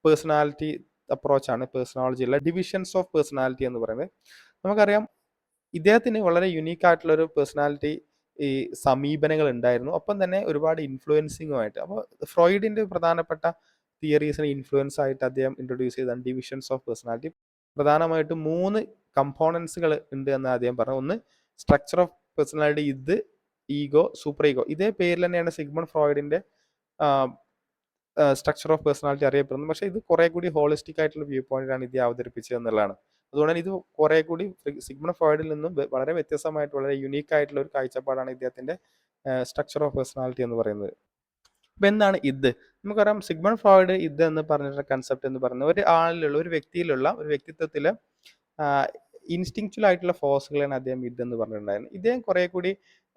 പേഴ്സണാലിറ്റി അപ്രോച്ചാണ് പേഴ്സണോളജിയിലെ ഡിവിഷൻസ് ഓഫ് പേഴ്സണാലിറ്റി എന്ന് പറയുന്നത്. നമുക്കറിയാം ഇദ്ദേഹത്തിന് വളരെ യുണീക്ക് ആയിട്ടുള്ളൊരു പേഴ്സണാലിറ്റി ഈ സമീപനങ്ങൾ ഉണ്ടായിരുന്നു. ഒപ്പം തന്നെ ഒരുപാട് ഇൻഫ്ലുവൻസിങ്ങുമായിട്ട്. അപ്പോൾ ഫ്രോയിഡിൻ്റെ പ്രധാനപ്പെട്ട തിയറീസിന് ഇൻഫ്ലുവൻസ് ആയിട്ട് അദ്ദേഹം ഇൻട്രൊഡ്യൂസ് ചെയ്താണ് ഡിവിഷൻസ് ഓഫ് പേഴ്സണാലിറ്റി. പ്രധാനമായിട്ടും 3 കമ്പോണൻസുകൾ ഉണ്ട് എന്ന് അദ്ദേഹം പറഞ്ഞു. ഒന്ന് സ്ട്രക്ചർ ഓഫ് പേഴ്സണാലിറ്റി, ഇത്, ഈഗോ, സൂപ്പർ ഈഗോ. ഇതേ പേരിൽ തന്നെയാണ് സിഗ്മണ്ട് ഫ്രോയിഡിൻ്റെ സ്ട്രക്ചർ ഓഫ് പേഴ്സണാലിറ്റി അറിയപ്പെടുന്നത്. പക്ഷേ ഇത് കുറേ കൂടി ഹോളിസ്റ്റിക് ആയിട്ടുള്ള വ്യൂ പോയിന്റാണ് ഇത് അവതരിപ്പിച്ചത് എന്നുള്ളതാണ്. അതുകൊണ്ട് തന്നെ ഇത് കുറേ കൂടി സിഗ്മണ്ട് ഫ്രോയിഡിൽ നിന്നും വളരെ വ്യത്യസ്തമായിട്ട് വളരെ യുണീക്ക് ആയിട്ടുള്ള ഒരു കാഴ്ചപ്പാടാണ് ഇദ്ദേഹത്തിൻ്റെ സ്ട്രക്ചർ ഓഫ് പേഴ്സണാലിറ്റി എന്ന് പറയുന്നത്. അപ്പോൾ എന്താണ് ഇത്? നമുക്കറിയാം സിഗ്മണ്ട് ഫ്രോയിഡ് ഇത് എന്ന് പറഞ്ഞിട്ടുള്ള കൺസെപ്റ്റ് എന്ന് പറയുന്നത് ഒരു വ്യക്തിയിലുള്ള ഒരു വ്യക്തിത്വത്തിൽ ഇൻസ്റ്റിങ്ക്ച്വൽ ആയിട്ടുള്ള ഫോഴ്സുകളാണ് അദ്ദേഹം ഇതെന്ന് പറഞ്ഞിട്ടുണ്ടായിരുന്നത്. ഇദ്ദേഹം കുറേ കൂടി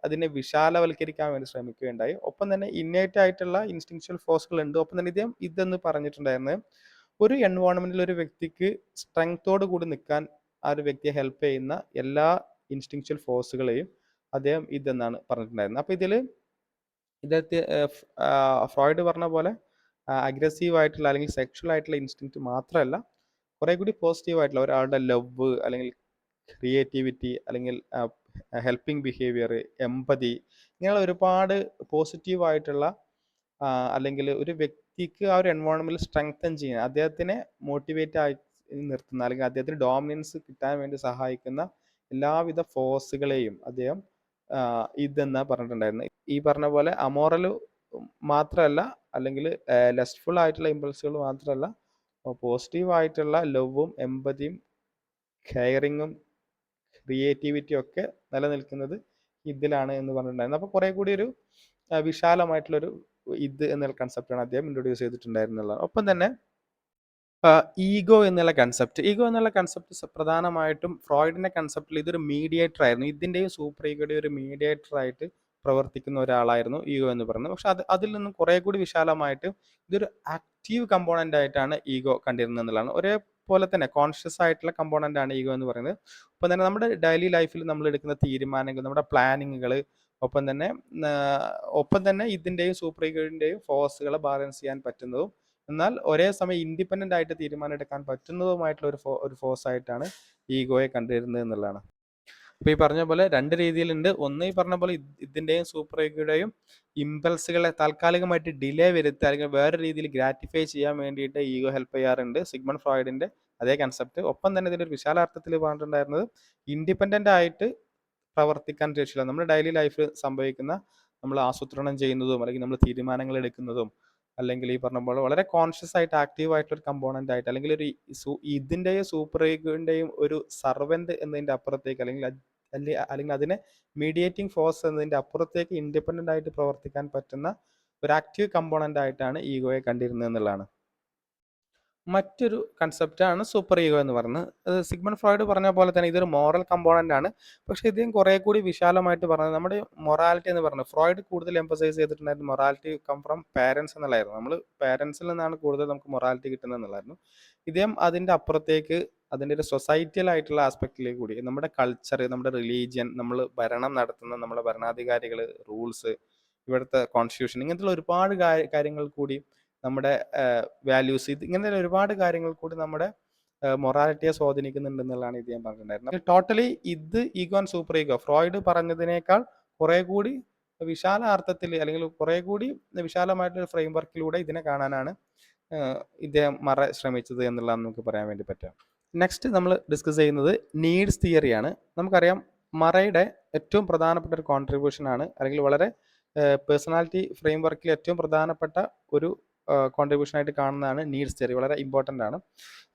അതിനെ വിശാലവൽക്കരിക്കാൻ വേണ്ടി ശ്രമിക്കുകയുണ്ടായി. ഒപ്പം തന്നെ ഇന്നേറ്റ് ആയിട്ടുള്ള ഇൻസ്റ്റിങ്ക്ച്വൽ ഫോഴ്സുകൾ ഉണ്ട്. ഒപ്പം തന്നെ ഇദ്ദേഹം ഇതെന്ന് പറഞ്ഞിട്ടുണ്ടായിരുന്നത് ഒരു എൻവയോൺമെന്റിൽ ഒരു വ്യക്തിക്ക് സ്ട്രെങ്തോട് കൂടി നിൽക്കാൻ ആ ഒരു വ്യക്തിയെ ഹെൽപ്പ് ചെയ്യുന്ന എല്ലാ ഇൻസ്റ്റിങ്ക്ച്വൽ ഫോഴ്സുകളെയും അദ്ദേഹം ഇതെന്നാണ് പറഞ്ഞിട്ടുണ്ടായിരുന്നത്. അപ്പോൾ ഇദ്ദേഹത്തെ ഫ്രോയിഡ് പറഞ്ഞ പോലെ അഗ്രസീവ് ആയിട്ടുള്ള അല്ലെങ്കിൽ സെക്ഷൽ ആയിട്ടുള്ള ഇൻസ്റ്റിങ്ക്റ്റ് മാത്രമല്ല, കുറേ കൂടി പോസിറ്റീവ് ആയിട്ടുള്ള ഒരാളുടെ ലവ് അല്ലെങ്കിൽ ക്രിയേറ്റിവിറ്റി അല്ലെങ്കിൽ ഹെൽപ്പിംഗ് ബിഹേവിയർ, എമ്പതി, ഇങ്ങനെയുള്ള ഒരുപാട് പോസിറ്റീവായിട്ടുള്ള അല്ലെങ്കിൽ ഒരു വ്യക്തിക്ക് ആ ഒരു എൻവയോൺമെൻറ്റിൽ സ്ട്രെങ്തൻ ചെയ്യാൻ അദ്ദേഹത്തിനെ മോട്ടിവേറ്റ് ആയി നിർത്തുന്ന അല്ലെങ്കിൽ അദ്ദേഹത്തിന് ഡോമിനൻസ് കിട്ടാൻ വേണ്ടി സഹായിക്കുന്ന എല്ലാവിധ ഫോഴ്സുകളെയും അദ്ദേഹം ഇതെന്നാ പറഞ്ഞിട്ടുണ്ടായിരുന്നത്. ഈ പറഞ്ഞ പോലെ അമോറൽ മാത്രമല്ല അല്ലെങ്കിൽ ലെസ്റ്റ്ഫുൾ ആയിട്ടുള്ള ഇമ്പൾസുകൾ മാത്രമല്ല, പോസിറ്റീവ് ആയിട്ടുള്ള ലവും എമ്പതിയും കെയറിങ്ങും ക്രിയേറ്റിവിറ്റിയും ഒക്കെ നിലനിൽക്കുന്നത് ഇതിലാണ് എന്ന് പറഞ്ഞിട്ടുണ്ടായിരുന്നു. അപ്പോൾ കുറേ കൂടി ഒരു വിശാലമായിട്ടുള്ളൊരു ഇത് എന്നുള്ള കൺസെപ്റ്റാണ് അദ്ദേഹം ഇൻട്രൊഡ്യൂസ് ചെയ്തിട്ടുണ്ടായിരുന്നുള്ളത്. ഒപ്പം തന്നെ ഈഗോ എന്നുള്ള കൺസെപ്റ്റ് പ്രധാനമായിട്ടും ഫ്രോയിഡിൻ്റെ കൺസെപ്റ്റിൽ ഇതൊരു മീഡിയേറ്റർ ആയിരുന്നു. ഇതിൻ്റെയും സൂപ്പർ ഈഗോയുടെയും ഒരു മീഡിയേറ്റർ ആയിട്ട് പ്രവർത്തിക്കുന്ന ഒരാളായിരുന്നു ഈഗോ എന്ന് പറയുന്നത്. പക്ഷെ അതിൽ നിന്നും കുറേ കൂടി വിശാലമായിട്ട് ഇതൊരു ആക്റ്റീവ് കമ്പോണൻ്റ് ആയിട്ടാണ് ഈഗോ കണ്ടിരുന്നത് എന്നുള്ളതാണ്. ഒരേപോലെ തന്നെ കോൺഷ്യസ് ആയിട്ടുള്ള കമ്പോണൻ്റ് ആണ് ഈഗോ എന്ന് പറയുന്നത്. ഒപ്പം തന്നെ നമ്മുടെ ഡെയിലി ലൈഫിൽ നമ്മൾ എടുക്കുന്ന തീരുമാനങ്ങൾ, നമ്മുടെ പ്ലാനിങ്ങുകൾ, ഒപ്പം തന്നെ ഇതിൻ്റെയും സൂപ്പർ ഈഗോയുടെയും ഫോഴ്സുകളെ ബാലൻസ് ചെയ്യാൻ പറ്റുന്നതും എന്നാൽ ഒരേ സമയം ഇൻഡിപെൻഡൻ്റ് ആയിട്ട് തീരുമാനം എടുക്കാൻ പറ്റുന്നതുമായിട്ടുള്ള ഒരു ഫോഴ്സ് ആയിട്ടാണ് ഈഗോയെ കണ്ടുവരുന്നത് എന്നുള്ളതാണ്. അപ്പോൾ ഈ പറഞ്ഞ പോലെ 2 രീതിയിലുണ്ട്. ഒന്ന് ഈ പറഞ്ഞ പോലെ ഇതിൻ്റെയും സൂപ്പർ ഈഗോയുടെയും ഇമ്പൾസുകളെ താൽക്കാലികമായിട്ട് ഡിലേ വരുത്തുക അല്ലെങ്കിൽ വേറെ രീതിയിൽ ഗ്രാറ്റിഫൈ ചെയ്യാൻ വേണ്ടിയിട്ട് ഈഗോ ഹെൽപ്പ് ചെയ്യാറുണ്ട്. സിഗ്മണ്ട് ഫ്രോയിഡിൻ്റെ അതേ കൺസെപ്റ്റ്. ഒപ്പം തന്നെ ഇതിൻ്റെ ഒരു വിശാലാർത്ഥത്തിൽ പറഞ്ഞിട്ടുണ്ടായിരുന്നത് ഇൻഡിപെൻഡൻ്റ് ആയിട്ട് പ്രവർത്തിക്കാൻ ശേഷിയില്ല. നമ്മുടെ ഡെയിലി ലൈഫിൽ സംഭവിക്കുന്ന നമ്മൾ ആസൂത്രണം ചെയ്യുന്നതും അല്ലെങ്കിൽ നമ്മൾ തീരുമാനങ്ങൾ എടുക്കുന്നതും അല്ലെങ്കിൽ ഈ പറഞ്ഞ പോലെ വളരെ കോൺഷ്യസ് ആയിട്ട് ആക്റ്റീവ് ആയിട്ടൊരു കമ്പോണൻ്റ് ആയിട്ട് അല്ലെങ്കിൽ ഇതിൻ്റെയും സൂപ്പർ ഈഗോയുടെയും ഒരു സർവൻ്റ് എന്നതിൻ്റെ അപ്പുറത്തേക്ക് അല്ലെങ്കിൽ അതിനെ മീഡിയേറ്റിംഗ് ഫോഴ്സ് എന്നതിൻ്റെ അപ്പുറത്തേക്ക് ഇൻഡിപെൻഡൻ്റ് ആയിട്ട് പ്രവർത്തിക്കാൻ പറ്റുന്ന ഒരു ആക്റ്റീവ് കമ്പോണൻ്റ് ആയിട്ടാണ് ഈഗോയെ കണ്ടിരുന്നത് എന്നുള്ളതാണ്. മറ്റൊരു കൺസെപ്റ്റാണ് സൂപ്പർ ഈഗോ എന്ന് പറയുന്നത്. സിഗ്മണ്ട് ഫ്രോയിഡ് പറഞ്ഞ പോലെ തന്നെ ഇതൊരു മോറൽ കമ്പോണൻ്റ് ആണ്. പക്ഷേ ഇദ്ദേഹം കുറേ കൂടി വിശാലമായിട്ട് പറഞ്ഞത് നമ്മുടെ മൊറാലിറ്റി എന്ന് പറയുന്നത് ഫ്രോയിഡ് കൂടുതൽ എംഫസൈസ് ചെയ്തിട്ടുണ്ടായിരുന്നു മൊറാലിറ്റി കം ഫ്രം പാരൻസ് എന്നുള്ളതായിരുന്നു. നമ്മൾ പാരൻസിൽ നിന്നാണ് കൂടുതൽ നമുക്ക് മൊറാലിറ്റി കിട്ടുന്നത് എന്നുള്ളതായിരുന്നു. ഇദ്ദേഹം അതിൻ്റെ അപ്പുറത്തേക്ക് അതിൻ്റെ ഒരു സൊസൈറ്റിയൽ ആയിട്ടുള്ള ആസ്പെക്റ്റിലേക്ക് കൂടി നമ്മുടെ കൾച്ചർ, നമ്മുടെ റിലീജിയൻ, നമ്മൾ ഭരണം നടത്തുന്ന നമ്മുടെ ഭരണാധികാരികൾ, റൂൾസ്, ഇവിടുത്തെ കോൺസ്റ്റിറ്റ്യൂഷൻ, ഇങ്ങനത്തെ ഒരുപാട് കാര്യങ്ങൾ കൂടി നമ്മുടെ വാല്യൂസ്, ഇങ്ങനെ ഒരുപാട് കാര്യങ്ങൾ കൂടി നമ്മുടെ മൊറാലിറ്റിയെ സ്വാധീനിക്കുന്നുണ്ട് എന്നുള്ളതാണ് ഇദ്ദേഹം പറഞ്ഞിട്ടുണ്ടായിരുന്നത്. ടോട്ടലി ഇത് ego and super ego Freud പറഞ്ഞതിനേക്കാൾ കുറേ കൂടി വിശാല അർത്ഥത്തിൽ അല്ലെങ്കിൽ കുറേ കൂടി വിശാലമായിട്ടൊരു ഫ്രെയിം വർക്കിലൂടെ ഇതിനെ കാണാനാണ് ഇദ്ദേഹം ശ്രമിച്ചത് എന്നുള്ളതാണ് നമുക്ക് പറയാൻ വേണ്ടി പറ്റുക. നെക്സ്റ്റ് നമ്മൾ ഡിസ്കസ് ചെയ്യുന്നത് നീഡ്സ് തിയറിയാണ്. നമുക്കറിയാം മറയുടെ ഏറ്റവും പ്രധാനപ്പെട്ട ഒരു കോൺട്രിബ്യൂഷനാണ് അല്ലെങ്കിൽ വളരെ പേഴ്സണാലിറ്റി ഫ്രെയിം വർക്കിൽ ഏറ്റവും പ്രധാനപ്പെട്ട ഒരു കോൺട്രിബ്യൂഷനായിട്ട് കാണുന്നതാണ് നീഡ്സ് തിയറി. വളരെ ഇമ്പോർട്ടൻ്റ് ആണ്.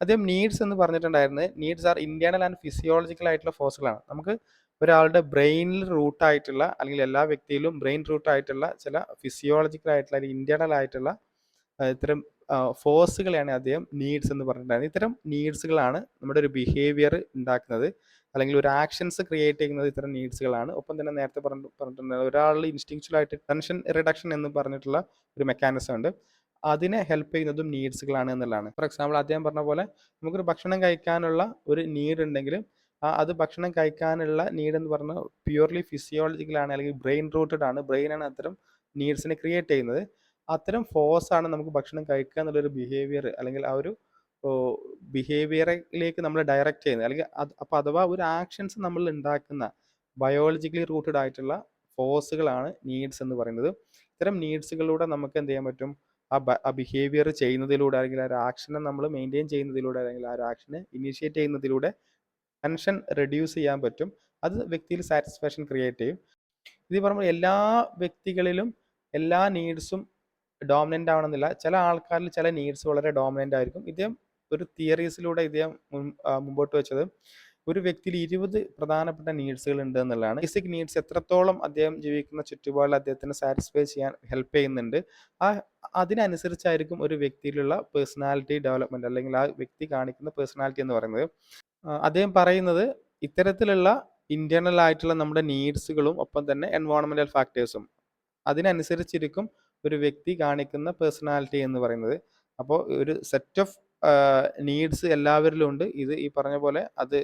അദ്ദേഹം നീഡ്സ് എന്ന് പറഞ്ഞിട്ടുണ്ടായിരുന്നത് needs R internal and physiological ആയിട്ടുള്ള ഫോഴ്സുകളാണ്. നമുക്ക് ഒരാളുടെ ബ്രെയിനിൽ റൂട്ടായിട്ടുള്ള അല്ലെങ്കിൽ എല്ലാ വ്യക്തിയിലും ബ്രെയിൻ റൂട്ടായിട്ടുള്ള ചില ഫിസിയോളജിക്കൽ ആയിട്ടുള്ള അല്ലെങ്കിൽ ഇന്റേണൽ ആയിട്ടുള്ള ഇത്തരം ഫോഴ്സുകളെയാണ് അദ്ദേഹം നീഡ്സ് എന്ന് പറഞ്ഞിട്ടുണ്ടായിരുന്നത്. ഇത്തരം നീഡ്സുകളാണ് നമ്മുടെ ഒരു ബിഹേവിയർ ഉണ്ടാക്കുന്നത് അല്ലെങ്കിൽ ഒരു ആക്ഷൻസ് ക്രിയേറ്റ് ചെയ്യുന്നത് ഇത്തരം നീഡ്സുകളാണ്. ഒപ്പം തന്നെ നേരത്തെ പറഞ്ഞിട്ടുണ്ട് ഒരാളിൽ ഇൻസ്റ്റിങ്ച്വലായിട്ട് ടെൻഷൻ റിഡക്ഷൻ എന്ന് പറഞ്ഞിട്ടുള്ള ഒരു മെക്കാനിസം ഉണ്ട്. അതിനെ ഹെൽപ്പ് ചെയ്യുന്നതും നീഡ്സുകളാണ് എന്നുള്ളതാണ്. ഫോർ എക്സാമ്പിൾ അദ്ദേഹം പറഞ്ഞ പോലെ നമുക്കൊരു ഭക്ഷണം കഴിക്കാനുള്ള ഒരു നീഡ് ഉണ്ടെങ്കിലും അത് ഭക്ഷണം കഴിക്കാനുള്ള നീഡ് എന്ന് പറഞ്ഞാൽ പ്യൂർലി ഫിസിയോളജിക്കലാണ് അല്ലെങ്കിൽ ബ്രെയിൻ റൂട്ടഡ് ആണ്. ബ്രെയിനാണ് അത്തരം നീഡ്സിനെ ക്രിയേറ്റ് ചെയ്യുന്നത്. അത്തരം ഫോഴ്സാണ് നമുക്ക് ഭക്ഷണം കഴിക്കുക എന്നുള്ളൊരു ബിഹേവിയർ അല്ലെങ്കിൽ ആ ഒരു ബിഹേവിയറിലേക്ക് നമ്മൾ ഡയറക്റ്റ് ചെയ്യുന്നത് അല്ലെങ്കിൽ അപ്പോൾ അഥവാ ഒരു ആക്ഷൻസ് നമ്മൾ ഉണ്ടാക്കുന്ന ബയോളജിക്കലി റൂട്ടഡ് ആയിട്ടുള്ള ഫോഴ്സുകളാണ് നീഡ്സ് എന്ന് പറയുന്നത്. ഇത്തരം നീഡ്സുകളിലൂടെ നമുക്ക് എന്ത് ചെയ്യാൻ പറ്റും? ആ ബിഹേവിയർ ചെയ്യുന്നതിലൂടെ അല്ലെങ്കിൽ ആ ഒരു ആക്ഷനെ നമ്മൾ മെയിൻറ്റെയിൻ ചെയ്യുന്നതിലൂടെ അല്ലെങ്കിൽ ആ ഒരു ആക്ഷനെ ഇനീഷ്യേറ്റ് ചെയ്യുന്നതിലൂടെ ടെൻഷൻ റെഡ്യൂസ് ചെയ്യാൻ പറ്റും. അത് വ്യക്തിയിൽ സാറ്റിസ്ഫാക്ഷൻ ക്രിയേറ്റ് ചെയ്യും. ഇത് പറയുമ്പോൾ എല്ലാ വ്യക്തികളിലും എല്ലാ നീഡ്സും ഡോമിനൻ്റ് ആവണമെന്നില്ല. ചില ആൾക്കാരിൽ ചില നീഡ്സ് വളരെ ഡോമിനൻ്റ് ആയിരിക്കും. ഇദ്ദേഹം ഒരു തിയറീസിലൂടെ ഇദ്ദേഹം മുമ്പോട്ട് വെച്ചത് ഒരു വ്യക്തിയിൽ 20 പ്രധാനപ്പെട്ട നീഡ്സുകൾ ഉണ്ട് എന്നുള്ളതാണ്. ബേസിക് നീഡ്സ് എത്രത്തോളം അദ്ദേഹം ജീവിക്കുന്ന ചുറ്റുപാടിൽ അദ്ദേഹത്തിന് സാറ്റിസ്ഫൈ ചെയ്യാൻ ഹെൽപ്പ് ചെയ്യുന്നുണ്ട്, അതിനനുസരിച്ചായിരിക്കും ഒരു വ്യക്തിയിലുള്ള പേഴ്സണാലിറ്റി ഡെവലപ്മെൻറ്റ് അല്ലെങ്കിൽ ആ വ്യക്തി കാണിക്കുന്ന പേഴ്സണാലിറ്റി എന്ന് പറയുന്നത്. അദ്ദേഹം പറയുന്നത് ഇത്തരത്തിലുള്ള ഇന്റേണൽ ആയിട്ടുള്ള നമ്മുടെ നീഡ്സുകളും ഒപ്പം തന്നെ എൻവയോൺമെൻറ്റൽ ഫാക്ടേഴ്സും അതിനനുസരിച്ചിരിക്കും ഒരു വ്യക്തി കാണിക്കുന്ന പേഴ്സണാലിറ്റി എന്ന് പറയുന്നത്. അപ്പോൾ ഒരു സെറ്റ് ഓഫ് നീഡ്സ് എല്ലാവരിലും ഉണ്ട്. ഇത് ഈ പറഞ്ഞ പോലെ അത്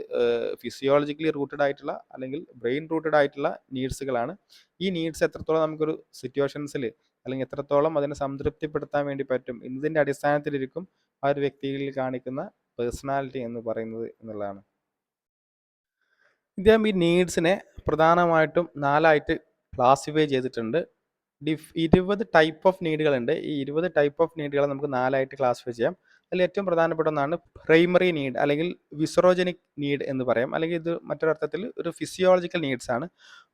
ഫിസിയോളജിക്കലി റൂട്ടഡ് ആയിട്ടുള്ള അല്ലെങ്കിൽ ബ്രെയിൻ റൂട്ടഡ് ആയിട്ടുള്ള നീഡ്സുകളാണ്. ഈ നീഡ്സ് എത്രത്തോളം നമുക്കൊരു സിറ്റുവേഷൻസിൽ അല്ലെങ്കിൽ എത്രത്തോളം അതിനെ സംതൃപ്തിപ്പെടുത്താൻ വേണ്ടി പറ്റും എന്നതിൻ്റെ അടിസ്ഥാനത്തിലിരിക്കും ആ ഒരു വ്യക്തിയിൽ കാണിക്കുന്ന പേഴ്സണാലിറ്റി എന്ന് പറയുന്നത് എന്നുള്ളതാണ്. ഇദ്ദേഹം ഈ നീഡ്സിനെ പ്രധാനമായിട്ടും 4ആയിട്ട് ക്ലാസിഫൈ ചെയ്തിട്ടുണ്ട്. 20 ടൈപ്പ് ഓഫ് നീഡുകളുണ്ട്. ഈ 20 ടൈപ്പ് ഓഫ് നീഡുകളെ നമുക്ക് 4ആയിട്ട് ക്ലാസിഫൈ ചെയ്യാം. അതിൽ ഏറ്റവും പ്രധാനപ്പെട്ട ഒന്നാണ് പ്രൈമറി നീഡ് അല്ലെങ്കിൽ വിസറോജനിക് നീഡ് എന്ന് പറയാം. അല്ലെങ്കിൽ ഇത് മറ്റൊരർത്ഥത്തിൽ ഒരു ഫിസിയോളജിക്കൽ നീഡ്സ് ആണ്.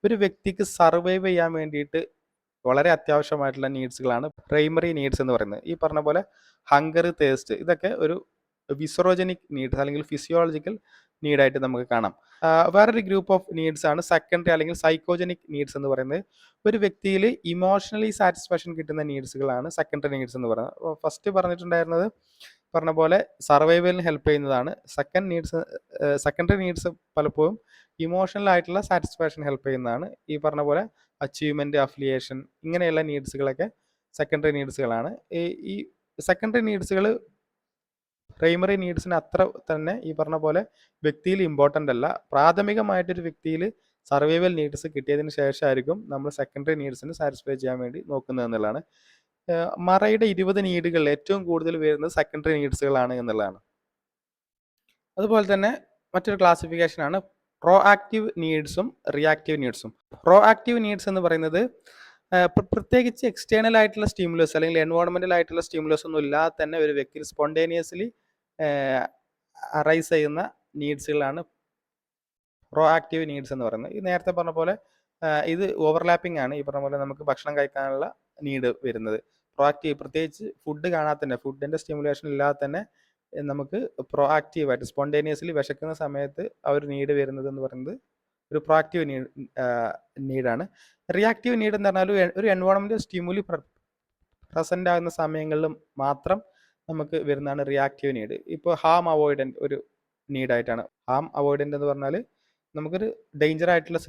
ഒരു വ്യക്തിക്ക് സർവൈവ് ചെയ്യാൻ വേണ്ടിയിട്ട് വളരെ അത്യാവശ്യമായിട്ടുള്ള നീഡ്സുകളാണ് പ്രൈമറി നീഡ്സ് എന്ന് പറയുന്നത്. ഈ പറഞ്ഞ പോലെ ഹങ്കർ, തേസ്റ്റ് ഇതൊക്കെ ഒരു വിസറോജനിക് നീഡ്സ് അല്ലെങ്കിൽ ഫിസിയോളജിക്കൽ നീഡായിട്ട് നമുക്ക് കാണാം. വേറൊരു ഗ്രൂപ്പ് ഓഫ് നീഡ്സ് ആണ് സെക്കൻഡറി അല്ലെങ്കിൽ സൈക്കോജനിക് നീഡ്സ് എന്ന് പറയുന്നത്. ഒരു വ്യക്തിയിൽ ഇമോഷണലി സാറ്റിസ്ഫാക്ഷൻ കിട്ടുന്ന നീഡ്സുകളാണ് സെക്കൻഡറി നീഡ്സ് എന്ന് പറയുന്നത്. ഫസ്റ്റ് പറഞ്ഞിട്ടുണ്ടായിരുന്നത് പറഞ്ഞ പോലെ സർവൈവലിന് ഹെൽപ്പ് ചെയ്യുന്നതാണ്. സെക്കൻഡറി നീഡ്സ് പലപ്പോഴും ഇമോഷണൽ ആയിട്ടുള്ള സാറ്റിസ്ഫാക്ഷൻ ഹെൽപ്പ് ചെയ്യുന്നതാണ്. ഈ പറഞ്ഞ പോലെ അച്ചീവ്മെൻറ്റ്, അഫിലിയേഷൻ ഇങ്ങനെയുള്ള നീഡ്സുകളൊക്കെ സെക്കൻഡറി നീഡ്സുകളാണ്. ഈ സെക്കൻഡറി നീഡ്സുകൾ പ്രൈമറി നീഡ്സിന് അത്ര തന്നെ ഈ പറഞ്ഞ പോലെ വ്യക്തിയിൽ ഇമ്പോർട്ടൻ്റ് അല്ല. പ്രാഥമികമായിട്ടൊരു വ്യക്തിയിൽ സർവൈവൽ നീഡ്സ് കിട്ടിയതിന് ശേഷമായിരിക്കും നമ്മൾ സെക്കൻഡറി നീഡ്സിന് സാറ്റിസ്ഫൈ ചെയ്യാൻ വേണ്ടി നോക്കുന്നത് എന്നുള്ളതാണ്. മറയുടെ 20 നീഡുകളിൽ ഏറ്റവും കൂടുതൽ വരുന്നത് സെക്കൻഡറി നീഡ്സുകളാണ് എന്നുള്ളതാണ്. അതുപോലെ തന്നെ മറ്റൊരു ക്ലാസിഫിക്കേഷനാണ് പ്രോ ആക്റ്റീവ് നീഡ്സും റിയാക്റ്റീവ് നീഡ്സും. പ്രോ ആക്റ്റീവ് നീഡ്സ് എന്ന് പറയുന്നത് പ്രത്യേകിച്ച് എക്സ്റ്റേണൽ ആയിട്ടുള്ള സ്റ്റിമുലസ് അല്ലെങ്കിൽ എൻവയോൺമെന്റൽ ആയിട്ടുള്ള സ്റ്റിമുലസ് ഒന്നും ഇല്ലാതെ തന്നെ ഒരു വ്യക്തി സ്പോണ്ടേനിയസ്ലി അറൈസ് ചെയ്യുന്ന നീഡ്സുകളാണ് പ്രോ ആക്റ്റീവ് നീഡ്സ് എന്ന് പറയുന്നത്. ഈ നേരത്തെ പറഞ്ഞ പോലെ ഇത് ഓവർലാപ്പിംഗ് ആണ്. ഈ പറഞ്ഞ പോലെ നമുക്ക് ഭക്ഷണം കഴിക്കാനുള്ള നീഡ് വരുന്നത്. പ്രോ ആക്റ്റീവ് പ്രത്യേകിച്ച് ഫുഡ് കാണാതെ തന്നെ, ഫുഡിൻ്റെ സ്റ്റിമുലേഷൻ ഇല്ലാതെ തന്നെ നമുക്ക് പ്രോ ആക്റ്റീവായിട്ട് സ്പോണ്ടേനിയസ്ലി വിശക്കുന്ന സമയത്ത് ആ ഒരു നീഡ് വരുന്നത് എന്ന് പറയുന്നത് ഒരു പ്രോ ആക്റ്റീവ് നീഡാണ്. റിയാക്റ്റീവ് നീഡ് എന്ന് പറഞ്ഞാൽ ഒരു എൻവയോൺമെൻറ്റൽ സ്റ്റിമുലി പ്രസൻ്റ് ആകുന്ന സമയങ്ങളിൽ മാത്രം നമുക്ക് വരുന്നതാണ് റിയാക്റ്റീവ് നീഡ്. ഇപ്പോൾ ഹാം അവോയ്ഡൻറ്റ് ഒരു നീഡായിട്ടാണ്. ഹാം അവോയ്ഡൻറ്റ് എന്ന് പറഞ്ഞാൽ നമുക്കൊരു ഡേഞ്ചർ ആയിട്ടുള്ള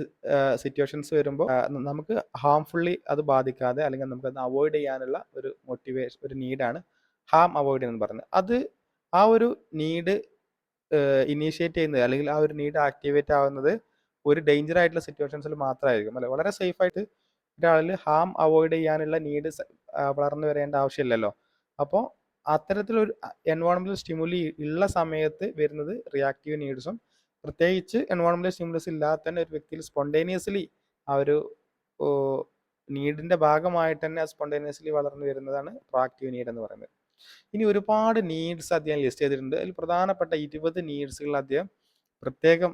സിറ്റുവേഷൻസ് വരുമ്പോൾ നമുക്ക് ഹാംഫുള്ളി അത് ബാധിക്കാതെ അല്ലെങ്കിൽ നമുക്കത് അവോയ്ഡ് ചെയ്യാനുള്ള ഒരു മോട്ടിവേഷൻ, ഒരു നീഡാണ് ഹാം അവോയ്ഡ് എന്ന് പറയുന്നത്. അത് ആ ഒരു നീഡ് ഇനീഷ്യേറ്റ് ചെയ്യുന്നത് അല്ലെങ്കിൽ ആ ഒരു നീഡ് ആക്ടിവേറ്റ് ആവുന്നത് ഒരു ഡേഞ്ചർ ആയിട്ടുള്ള സിറ്റുവേഷൻസിൽ മാത്രമായിരിക്കും. അല്ലെ, വളരെ സേഫായിട്ട് ഒരാളിൽ ഹാം അവോയ്ഡ് ചെയ്യാനുള്ള നീഡ് വളർന്നു വരേണ്ട ആവശ്യമില്ലല്ലോ. അപ്പോൾ അത്തരത്തിലൊരു എൻവയോൺമെൻറ്റൽ സ്റ്റിമുലി ഉള്ള സമയത്ത് വരുന്നത് റിയാക്റ്റീവ് നീഡ്സും, പ്രത്യേകിച്ച് എൻവയോൺമെൻറ്റൽ സ്റ്റിമുലസ് ഇല്ലാതെ തന്നെ ഒരു വ്യക്തിയിൽ സ്പോണ്ടേനിയസ്ലി ആ ഒരു നീഡിൻ്റെ ഭാഗമായിട്ട് തന്നെ സ്പോണ്ടേനിയസ്ലി വളർന്നു വരുന്നതാണ് പ്രൊആക്റ്റീവ് നീഡ് എന്ന് പറയുന്നത്. ഇനി ഒരുപാട് നീഡ്സ് അദ്ദേഹം ലിസ്റ്റ് ചെയ്തിട്ടുണ്ട്. അതിൽ പ്രധാനപ്പെട്ട 20 നീഡ്സുകൾ അദ്ദേഹം പ്രത്യേകം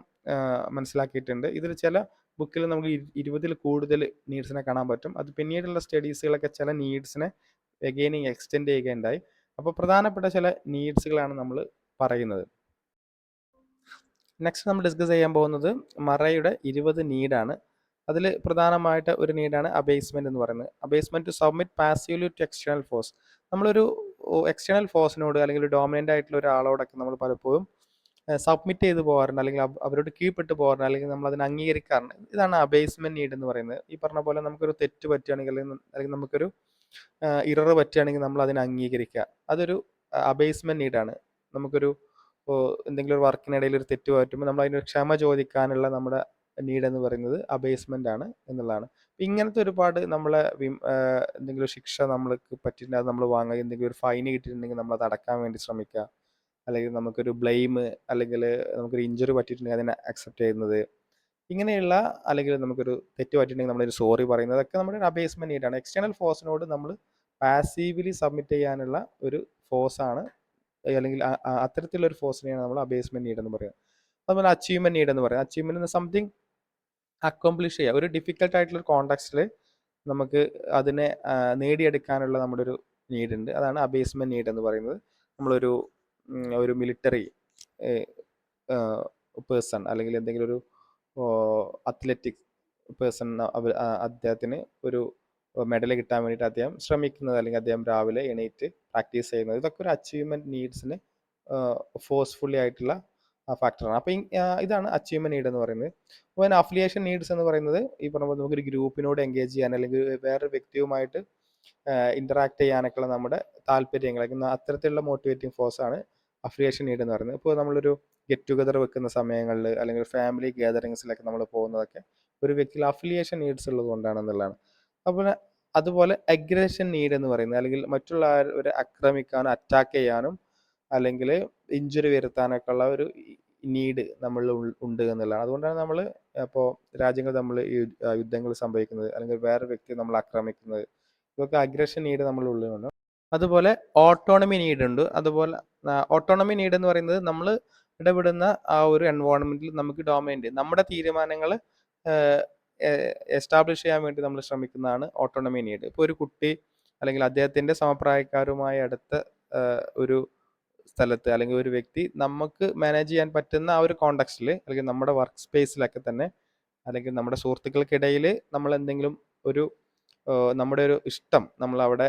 മനസ്സിലാക്കിയിട്ടുണ്ട്. ഇതിൽ ചില ബുക്കിൽ നമുക്ക് 20-ൽ കൂടുതൽ നീഡ്സിനെ കാണാൻ പറ്റും. അത് പിന്നീടുള്ള സ്റ്റഡീസുകളൊക്കെ ചില നീഡ്സിനെ എഗെയിനിങ് എക്സ്റ്റെൻഡ് ചെയ്യുകയുണ്ടായി. അപ്പോൾ പ്രധാനപ്പെട്ട ചില നീഡ്സുകളാണ് നമ്മൾ പറയുന്നത്. നെക്സ്റ്റ് നമ്മൾ ഡിസ്കസ് ചെയ്യാൻ പോകുന്നത് മറയുടെ 20 നീഡാണ്. അതിൽ പ്രധാനമായിട്ട് ഒരു നീഡാണ് അബേസ്മെൻറ്റ് എന്ന് പറയുന്നത്. Abasement to submit passively to external force. നമ്മളൊരു എക്സ്റ്റേണൽ ഫോഴ്സിനോട് അല്ലെങ്കിൽ ഒരു ഡോമിനൻ്റ് ആയിട്ടുള്ള ഒരാളോടൊക്കെ നമ്മൾ പലപ്പോഴും സബ്മിറ്റ് ചെയ്ത് പോകാറുണ്ട്, അല്ലെങ്കിൽ അവരോട് കീഴ്പ്പെട്ട് പോകാറുണ്ട്, അല്ലെങ്കിൽ നമ്മൾ അതിനെ അംഗീകരിക്കാറുണ്ട്. ഇതാണ് അബേസ്മെൻറ്റ് നീഡ് എന്ന് പറയുന്നത്. ഈ പറഞ്ഞ പോലെ നമുക്കൊരു തെറ്റ് പറ്റുകയാണെങ്കിൽ അല്ലെങ്കിൽ നമുക്കൊരു ഇറർ പറ്റുകയാണെങ്കിൽ നമ്മൾ അതിനെ അംഗീകരിക്കുക. അതൊരു അബേസ്മെൻറ്റ് നീഡാണ്. നമുക്കൊരു എന്തെങ്കിലും ഒരു വർക്കിനിടയിൽ ഒരു തെറ്റ് പറ്റുമ്പോൾ നമ്മൾ അതിന് ക്ഷമ ചോദിക്കാനുള്ള നമ്മുടെ നീഡ് എന്ന് പറയുന്നത് അബേസ്മെൻ്റ് ആണ് എന്നുള്ളതാണ്. ഇങ്ങനത്തെ ഒരുപാട് നമ്മളെ എന്തെങ്കിലും ശിക്ഷ നമ്മൾക്ക് പറ്റിയിട്ടുണ്ട്, അത് നമ്മൾ വാങ്ങുക. എന്തെങ്കിലും ഒരു ഫൈന് കിട്ടിയിട്ടുണ്ടെങ്കിൽ നമ്മൾ അത് അടക്കാൻ വേണ്ടി ശ്രമിക്കുക. അല്ലെങ്കിൽ നമുക്കൊരു ബ്ലെയിം അല്ലെങ്കിൽ നമുക്കൊരു ഇഞ്ചുറി പറ്റിയിട്ടുണ്ടെങ്കിൽ അതിനെ അക്സെപ്റ്റ് ചെയ്യുന്നത്, ഇങ്ങനെയുള്ള അല്ലെങ്കിൽ നമുക്കൊരു തെറ്റ് പറ്റിയിട്ടുണ്ടെങ്കിൽ നമ്മളൊരു സോറി പറയുന്നത്, അതൊക്കെ നമ്മുടെ അബേസ്മെൻറ്റ് നീഡാണ്. എക്സ്റ്റേണൽ ഫോഴ്സിനോട് നമ്മൾ പാസീവ്ലി സബ്മിറ്റ് ചെയ്യാനുള്ള ഒരു ഫോഴ്സാണ്, അല്ലെങ്കിൽ അത്തരത്തിലൊരു ഫോഴ്സിനെയാണ് നമ്മൾ അബേസ്മെൻറ്റ് നീഡ് എന്ന് പറയുന്നത്. അതുപോലെ അച്ചീവ്മെൻറ്റ് നീഡ് എന്ന് പറയുന്നത്, അച്ചീവ്മെൻറ്റ് സംതിങ് അക്കംപ്ലിഷ് ചെയ്യുക. ഒരു ഡിഫിക്കൽട്ട് ആയിട്ടുള്ള കോണ്ടെക്സ്റ്റിൽ നമുക്ക് അതിനെ നേടിയെടുക്കാനുള്ള നമ്മുടെ ഒരു നീഡ് ഉണ്ട്. അതാണ് അബേസ്മെൻറ്റ് നീഡ് എന്ന് പറയുന്നത്. നമ്മളൊരു ഒരു മിലിറ്ററി പേഴ്സൺ അല്ലെങ്കിൽ എന്തെങ്കിലും ഒരു അത്ലറ്റിക് പേഴ്സൺ, അദ്ദേഹത്തിന് ഒരു മെഡൽ കിട്ടാൻ വേണ്ടിയിട്ട് അദ്ദേഹം ശ്രമിക്കുന്നത്, അല്ലെങ്കിൽ അദ്ദേഹം രാവിലെ എണീറ്റ് പ്രാക്ടീസ് ചെയ്യുന്നത്, ഇതൊക്കെ ഒരു അച്ചീവ്മെൻറ്റ് നീഡ്സിന് ഫോഴ്സ്ഫുള്ളി ആയിട്ടുള്ള ഫാക്ടറാണ്. അപ്പോൾ ഇതാണ് അച്ചീവ്മെൻറ്റ് നീഡ് എന്ന് പറയുന്നത്. അപ്പോൾ അതിന് അഫിലിയേഷൻ നീഡ്സ് എന്ന് പറയുന്നത് ഈ പറഞ്ഞ പോലെ നമുക്കൊരു ഗ്രൂപ്പിനോട് എൻഗേജ് ചെയ്യാൻ അല്ലെങ്കിൽ വേറൊരു വ്യക്തിയുമായിട്ട് ഇൻറ്ററാക്ട് ചെയ്യാനൊക്കെയുള്ള നമ്മുടെ താല്പര്യങ്ങൾ, അത്തരത്തിലുള്ള മോട്ടിവേറ്റിംഗ് ഫോഴ്സാണ് അഫിലിയേഷൻ നീഡ് എന്ന് പറയുന്നത്. ഇപ്പോൾ നമ്മളൊരു ഗെറ്റ് ടുഗദർ വെക്കുന്ന സമയങ്ങളിൽ അല്ലെങ്കിൽ ഫാമിലി ഗ്യാതറിങ്സിലൊക്കെ നമ്മൾ പോകുന്നതൊക്കെ ഒരു വ്യക്തിയിൽ അഫിലിയേഷൻ നീഡ്സ് ഉള്ളത് കൊണ്ടാണെന്നുള്ളതാണ്. അതുപോലെ അഗ്രഷൻ നീഡ് എന്ന് പറയുന്നത്, അല്ലെങ്കിൽ മറ്റുള്ളവരെ ആക്രമിക്കാനും അറ്റാക്ക് ചെയ്യാനും അല്ലെങ്കിൽ ഇഞ്ചുറി വരുത്താനൊക്കെ ഉള്ള ഒരു നീഡ് നമ്മളിൽ ഉണ്ട് എന്നുള്ളതാണ്. അതുകൊണ്ടാണ് നമ്മൾ ഇപ്പോൾ രാജ്യങ്ങൾ തമ്മിൽ യുദ്ധങ്ങൾ സംഭവിക്കുന്നത്, അല്ലെങ്കിൽ വേറെ വ്യക്തി നമ്മൾ ആക്രമിക്കുന്നത്, ഇതൊക്കെ അഗ്രഷൻ നീഡ് നമ്മളുടെ ഉള്ളിലുണ്ട്. അതുപോലെ ഓട്ടോണമി നീഡ് ഉണ്ട്. അതുപോലെ ഓട്ടോണമി നീഡ് എന്ന് പറയുന്നത് നമ്മൾ ഇടപെടുന്ന ആ ഒരു എൻവയോൺമെൻറ്റിൽ നമുക്ക് ഡോമിനൻ്റ് നമ്മുടെ തീരുമാനങ്ങൾ എസ്റ്റാബ്ലിഷ് ചെയ്യാൻ വേണ്ടി നമ്മൾ ശ്രമിക്കുന്നതാണ് ഓട്ടോണമി നീഡ്. ഇപ്പോൾ ഒരു കുട്ടി അല്ലെങ്കിൽ അദ്ദേഹത്തിൻ്റെ സമപ്രായക്കാരുമായി അടുത്ത ഒരു സ്ഥലത്ത് അല്ലെങ്കിൽ ഒരു വ്യക്തി നമുക്ക് മാനേജ് ചെയ്യാൻ പറ്റുന്ന ആ ഒരു കോണ്ടെക്സ്റ്റിൽ, അല്ലെങ്കിൽ നമ്മുടെ വർക്ക് സ്പേസിലൊക്കെ തന്നെ, അല്ലെങ്കിൽ നമ്മുടെ സുഹൃത്തുക്കൾക്കിടയിൽ നമ്മൾ എന്തെങ്കിലും ഒരു നമ്മുടെ ഒരു ഇഷ്ടം നമ്മളവിടെ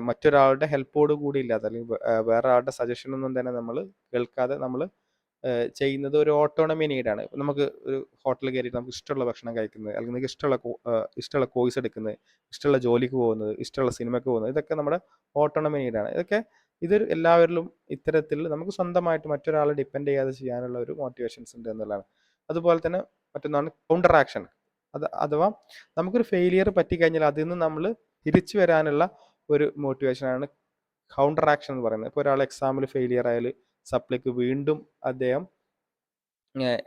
മറ്റൊരാളുടെ ഹെൽപ്പോട് കൂടി ഇല്ലാതെ അല്ലെങ്കിൽ വേറെ ആളുടെ സജഷനൊന്നും തന്നെ നമ്മൾ കേൾക്കാതെ നമ്മൾ ചെയ്യുന്നത് ഒരു ഓട്ടോണമി നീഡാണ്. നമുക്ക് ഒരു ഹോട്ടലിൽ കയറിയിട്ട് നമുക്ക് ഇഷ്ടമുള്ള ഭക്ഷണം കഴിക്കുന്നത്, അല്ലെങ്കിൽ നിങ്ങൾക്ക് ഇഷ്ടമുള്ള കോഴ്സ് എടുക്കുന്നത്, ഇഷ്ടമുള്ള ജോലിക്ക് പോകുന്നത്, ഇഷ്ടമുള്ള സിനിമയ്ക്ക് പോകുന്നത്, ഇതൊക്കെ നമ്മുടെ ഓട്ടോണമി നീഡാണ്. ഇതൊരു എല്ലാവരിലും ഇത്തരത്തിൽ നമുക്ക് സ്വന്തമായിട്ട് മറ്റൊരാളെ ഡിപ്പെൻഡ് ചെയ്യാതെ ചെയ്യാനുള്ള ഒരു മോട്ടിവേഷൻസ് ഉണ്ട് എന്നുള്ളതാണ്. അതുപോലെ തന്നെ മറ്റൊന്നാണ് കൗണ്ടർ ആക്ഷൻ. അഥവാ നമുക്കൊരു ഫെയിലിയർ പറ്റിക്കഴിഞ്ഞാൽ അതിൽ നിന്ന് നമ്മൾ തിരിച്ചു വരാനുള്ള ഒരു മോട്ടിവേഷനാണ് കൗണ്ടർ ആക്ഷൻ എന്ന് പറയുന്നത്. ഇപ്പോൾ ഒരാൾ എക്സാമിൽ ഫെയിലിയർ ആയാൽ സപ്ലിക്ക് വീണ്ടും അദ്ദേഹം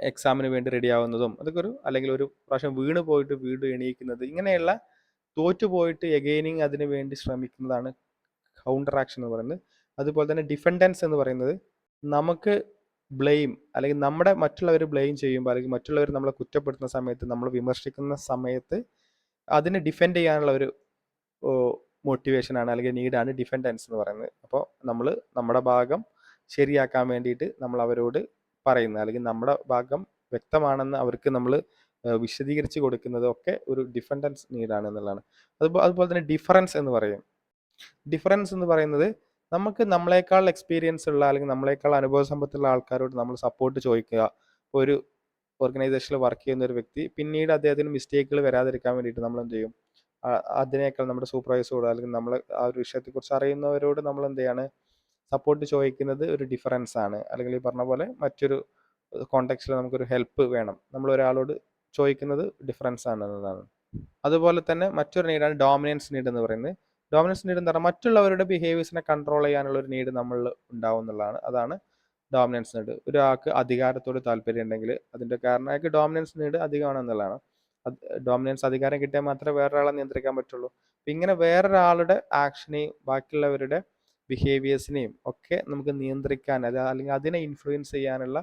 എക്സാമിന് വേണ്ടി റെഡി ആവുന്നതും അല്ലെങ്കിൽ ഒരു പ്രാവശ്യം വീണ് പോയിട്ട് വീണ്ടും എണീക്കുന്നത്, ഇങ്ങനെയുള്ള തോറ്റുപോയിട്ട് എഗെയിനിങ് അതിന് വേണ്ടി ശ്രമിക്കുന്നതാണ് കൗണ്ടർ ആക്ഷൻ എന്ന് പറയുന്നത്. അതുപോലെ തന്നെ ഡിഫെൻഡൻസ് എന്ന് പറയുന്നത് നമുക്ക് ബ്ലെയിം അല്ലെങ്കിൽ മറ്റുള്ളവർ ബ്ലെയിം ചെയ്യുമ്പോൾ അല്ലെങ്കിൽ മറ്റുള്ളവർ നമ്മളെ കുറ്റപ്പെടുത്തുന്ന സമയത്ത്, നമ്മൾ വിമർശിക്കുന്ന സമയത്ത് അതിനെ ഡിഫെൻഡ് ചെയ്യാനുള്ള ഒരു മോട്ടിവേഷനാണ് അല്ലെങ്കിൽ നീഡാണ് ഡിഫെൻഡൻസ് എന്ന് പറയുന്നത്. അപ്പോൾ നമ്മൾ നമ്മുടെ ഭാഗം ശരിയാക്കാൻ വേണ്ടിയിട്ട് നമ്മൾ അവരോട് പറയുന്നത്, അല്ലെങ്കിൽ നമ്മുടെ ഭാഗം വ്യക്തമാണെന്ന് അവർക്ക് നമ്മൾ വിശദീകരിച്ച് കൊടുക്കുന്നത് ഒക്കെ ഒരു ഡിഫെൻഡൻസ് നീഡാണ് എന്നുള്ളതാണ്. അതുപോലെ തന്നെ ഡിഫറൻസ് എന്ന് പറയും. ഡിഫറൻസ് എന്ന് പറയുന്നത് നമുക്ക് നമ്മളെക്കാൾ എക്സ്പീരിയൻസ് ഉള്ള അല്ലെങ്കിൽ നമ്മളെക്കാൾ അനുഭവ സമ്പത്തുള്ള ആൾക്കാരോട് നമ്മൾ സപ്പോർട്ട് ചോദിക്കുക. ഇപ്പോൾ ഒരു ഓർഗനൈസേഷനിൽ വർക്ക് ചെയ്യുന്ന ഒരു വ്യക്തി പിന്നീട് അദ്ദേഹത്തിന് മിസ്റ്റേക്കുകൾ വരാതിരിക്കാൻ വേണ്ടിയിട്ട് നമ്മൾ എന്ത് ചെയ്യും, അതിനേക്കാൾ നമ്മുടെ സൂപ്പർവൈസറോട് അല്ലെങ്കിൽ നമ്മൾ ആ ഒരു വിഷയത്തെക്കുറിച്ച് അറിയുന്നവരോട് നമ്മൾ എന്ത് ചെയ്യാണ്, സപ്പോർട്ട് ചോദിക്കുന്നത് ഒരു ഡിഫറൻസ് ആണ്. അല്ലെങ്കിൽ ഈ പറഞ്ഞ പോലെ മറ്റൊരു കോണ്ടെക്സ്റ്റിൽ നമുക്കൊരു ഹെൽപ്പ് വേണം, നമ്മൾ ഒരാളോട് ചോദിക്കുന്നത് ഡിഫറൻസ് ആണ് എന്നതാണ്. അതുപോലെ തന്നെ മറ്റൊരു നീഡാണ് ഡോമിനൻസ് നീഡ് എന്ന് പറയുന്നത്. ഡോമിനൻസ് നീഡ് എന്ന് പറഞ്ഞാൽ മറ്റുള്ളവരുടെ ബിഹേവിയേഴ്സിനെ കൺട്രോൾ ചെയ്യാനുള്ള ഒരു നീഡ് നമ്മളിൽ ഉണ്ടാവും എന്നുള്ളതാണ്. അതാണ് ഡോമിനൻസ് നീഡ്. ഒരാൾക്ക് അധികാരത്തോട് താല്പര്യം ഉണ്ടെങ്കിൽ അതിൻ്റെ കാരണം അയാൾക്ക് ഡോമിനൻസ് നീഡ് അധികമാണെന്നുള്ളതാണ്. ഡോമിനൻസ് അധികാരം കിട്ടിയാൽ മാത്രമേ വേറൊരാളെ നിയന്ത്രിക്കാൻ പറ്റുള്ളൂ. അപ്പം ഇങ്ങനെ വേറൊരാളുടെ ആക്ഷനെയും ബാക്കിയുള്ളവരുടെ ബിഹേവിയേഴ്സിനെയും ഒക്കെ നമുക്ക് നിയന്ത്രിക്കാൻ അല്ലെങ്കിൽ അതിനെ ഇൻഫ്ലുവൻസ് ചെയ്യാനുള്ള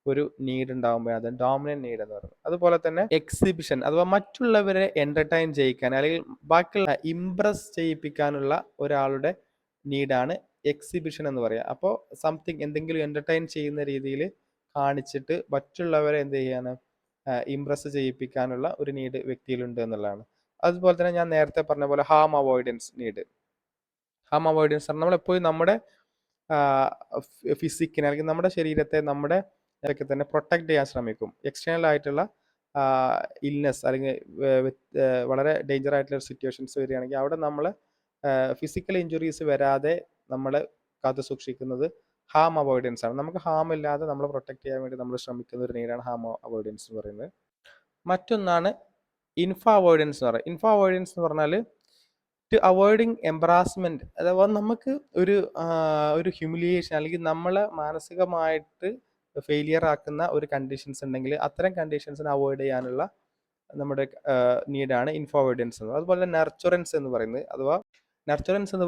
ഒരു നീഡ് ഉണ്ടാകുമ്പോൾ അത് ഡോമിനന്റ് നീഡ് എന്ന് പറയുന്നത്. അതുപോലെ തന്നെ എക്സിബിഷൻ അഥവാ മറ്റുള്ളവരെ എന്റർടൈൻ ചെയ്യിക്കാൻ അല്ലെങ്കിൽ ബാക്കിയുള്ള ഇംപ്രസ് ചെയ്യിപ്പിക്കാനുള്ള ഒരാളുടെ നീഡാണ് എക്സിബിഷൻ എന്ന് പറയുക. അപ്പോൾ എന്തെങ്കിലും എന്റർടൈൻ ചെയ്യുന്ന രീതിയിൽ കാണിച്ചിട്ട് മറ്റുള്ളവരെ എന്ത് ചെയ്യാണ്, ഇംപ്രസ് ചെയ്യിപ്പിക്കാനുള്ള ഒരു നീഡ് വ്യക്തിയിലുണ്ട് എന്നുള്ളതാണ്. അതുപോലെ തന്നെ ഞാൻ നേരത്തെ പറഞ്ഞ പോലെ harm avoidance need. Harm avoidance നമ്മളെപ്പോഴും നമ്മുടെ ഫിസിക്കിനെ അല്ലെങ്കിൽ നമ്മുടെ ശരീരത്തെ ഒക്കെ തന്നെ പ്രൊട്ടക്ട് ചെയ്യാൻ ശ്രമിക്കും. എക്സ്റ്റേണൽ ആയിട്ടുള്ള ഇൽനെസ് അല്ലെങ്കിൽ വളരെ ഡേഞ്ചർ ആയിട്ടുള്ള സിറ്റുവേഷൻസ് വരികയാണെങ്കിൽ അവിടെ നമ്മൾ ഫിസിക്കൽ ഇഞ്ചുറീസ് വരാതെ നമ്മളെ കാത്തു സൂക്ഷിക്കുന്നത് ഹാം അവോയ്ഡൻസ് ആണ്. നമുക്ക് ഹാം ഇല്ലാതെ നമ്മളെ പ്രൊട്ടക്ട് ചെയ്യാൻ വേണ്ടി നമ്മൾ ശ്രമിക്കുന്ന ഒരു നീഡാണ് ഹാം അവോയ്ഡൻസ് എന്ന് പറയുന്നത്. മറ്റൊന്നാണ് ഇൻഫോ അവോയ്ഡൻസ് എന്ന് പറയുന്നത്. ഇൻഫോ അവോയ്ഡൻസ് എന്ന് പറഞ്ഞാൽ ടു അവോയ്ഡിങ് എംബറാസ്മെന്റ്, അഥവാ നമുക്ക് ഒരു ഹ്യൂമിലിയേഷൻ അല്ലെങ്കിൽ നമ്മളെ മാനസികമായിട്ട് ഫെയിലിയർ ആക്കുന്ന ഒരു കണ്ടീഷൻസ് ഉണ്ടെങ്കിൽ അത്തരം കണ്ടീഷൻസിനെ അവോയ്ഡ് ചെയ്യാനുള്ള നമ്മുടെ നീഡാണ് ഇൻഫോ അവോയ്ഡൻസ് എന്ന്. അതുപോലെ തന്നെ നർച്ചുറൻസ് എന്ന്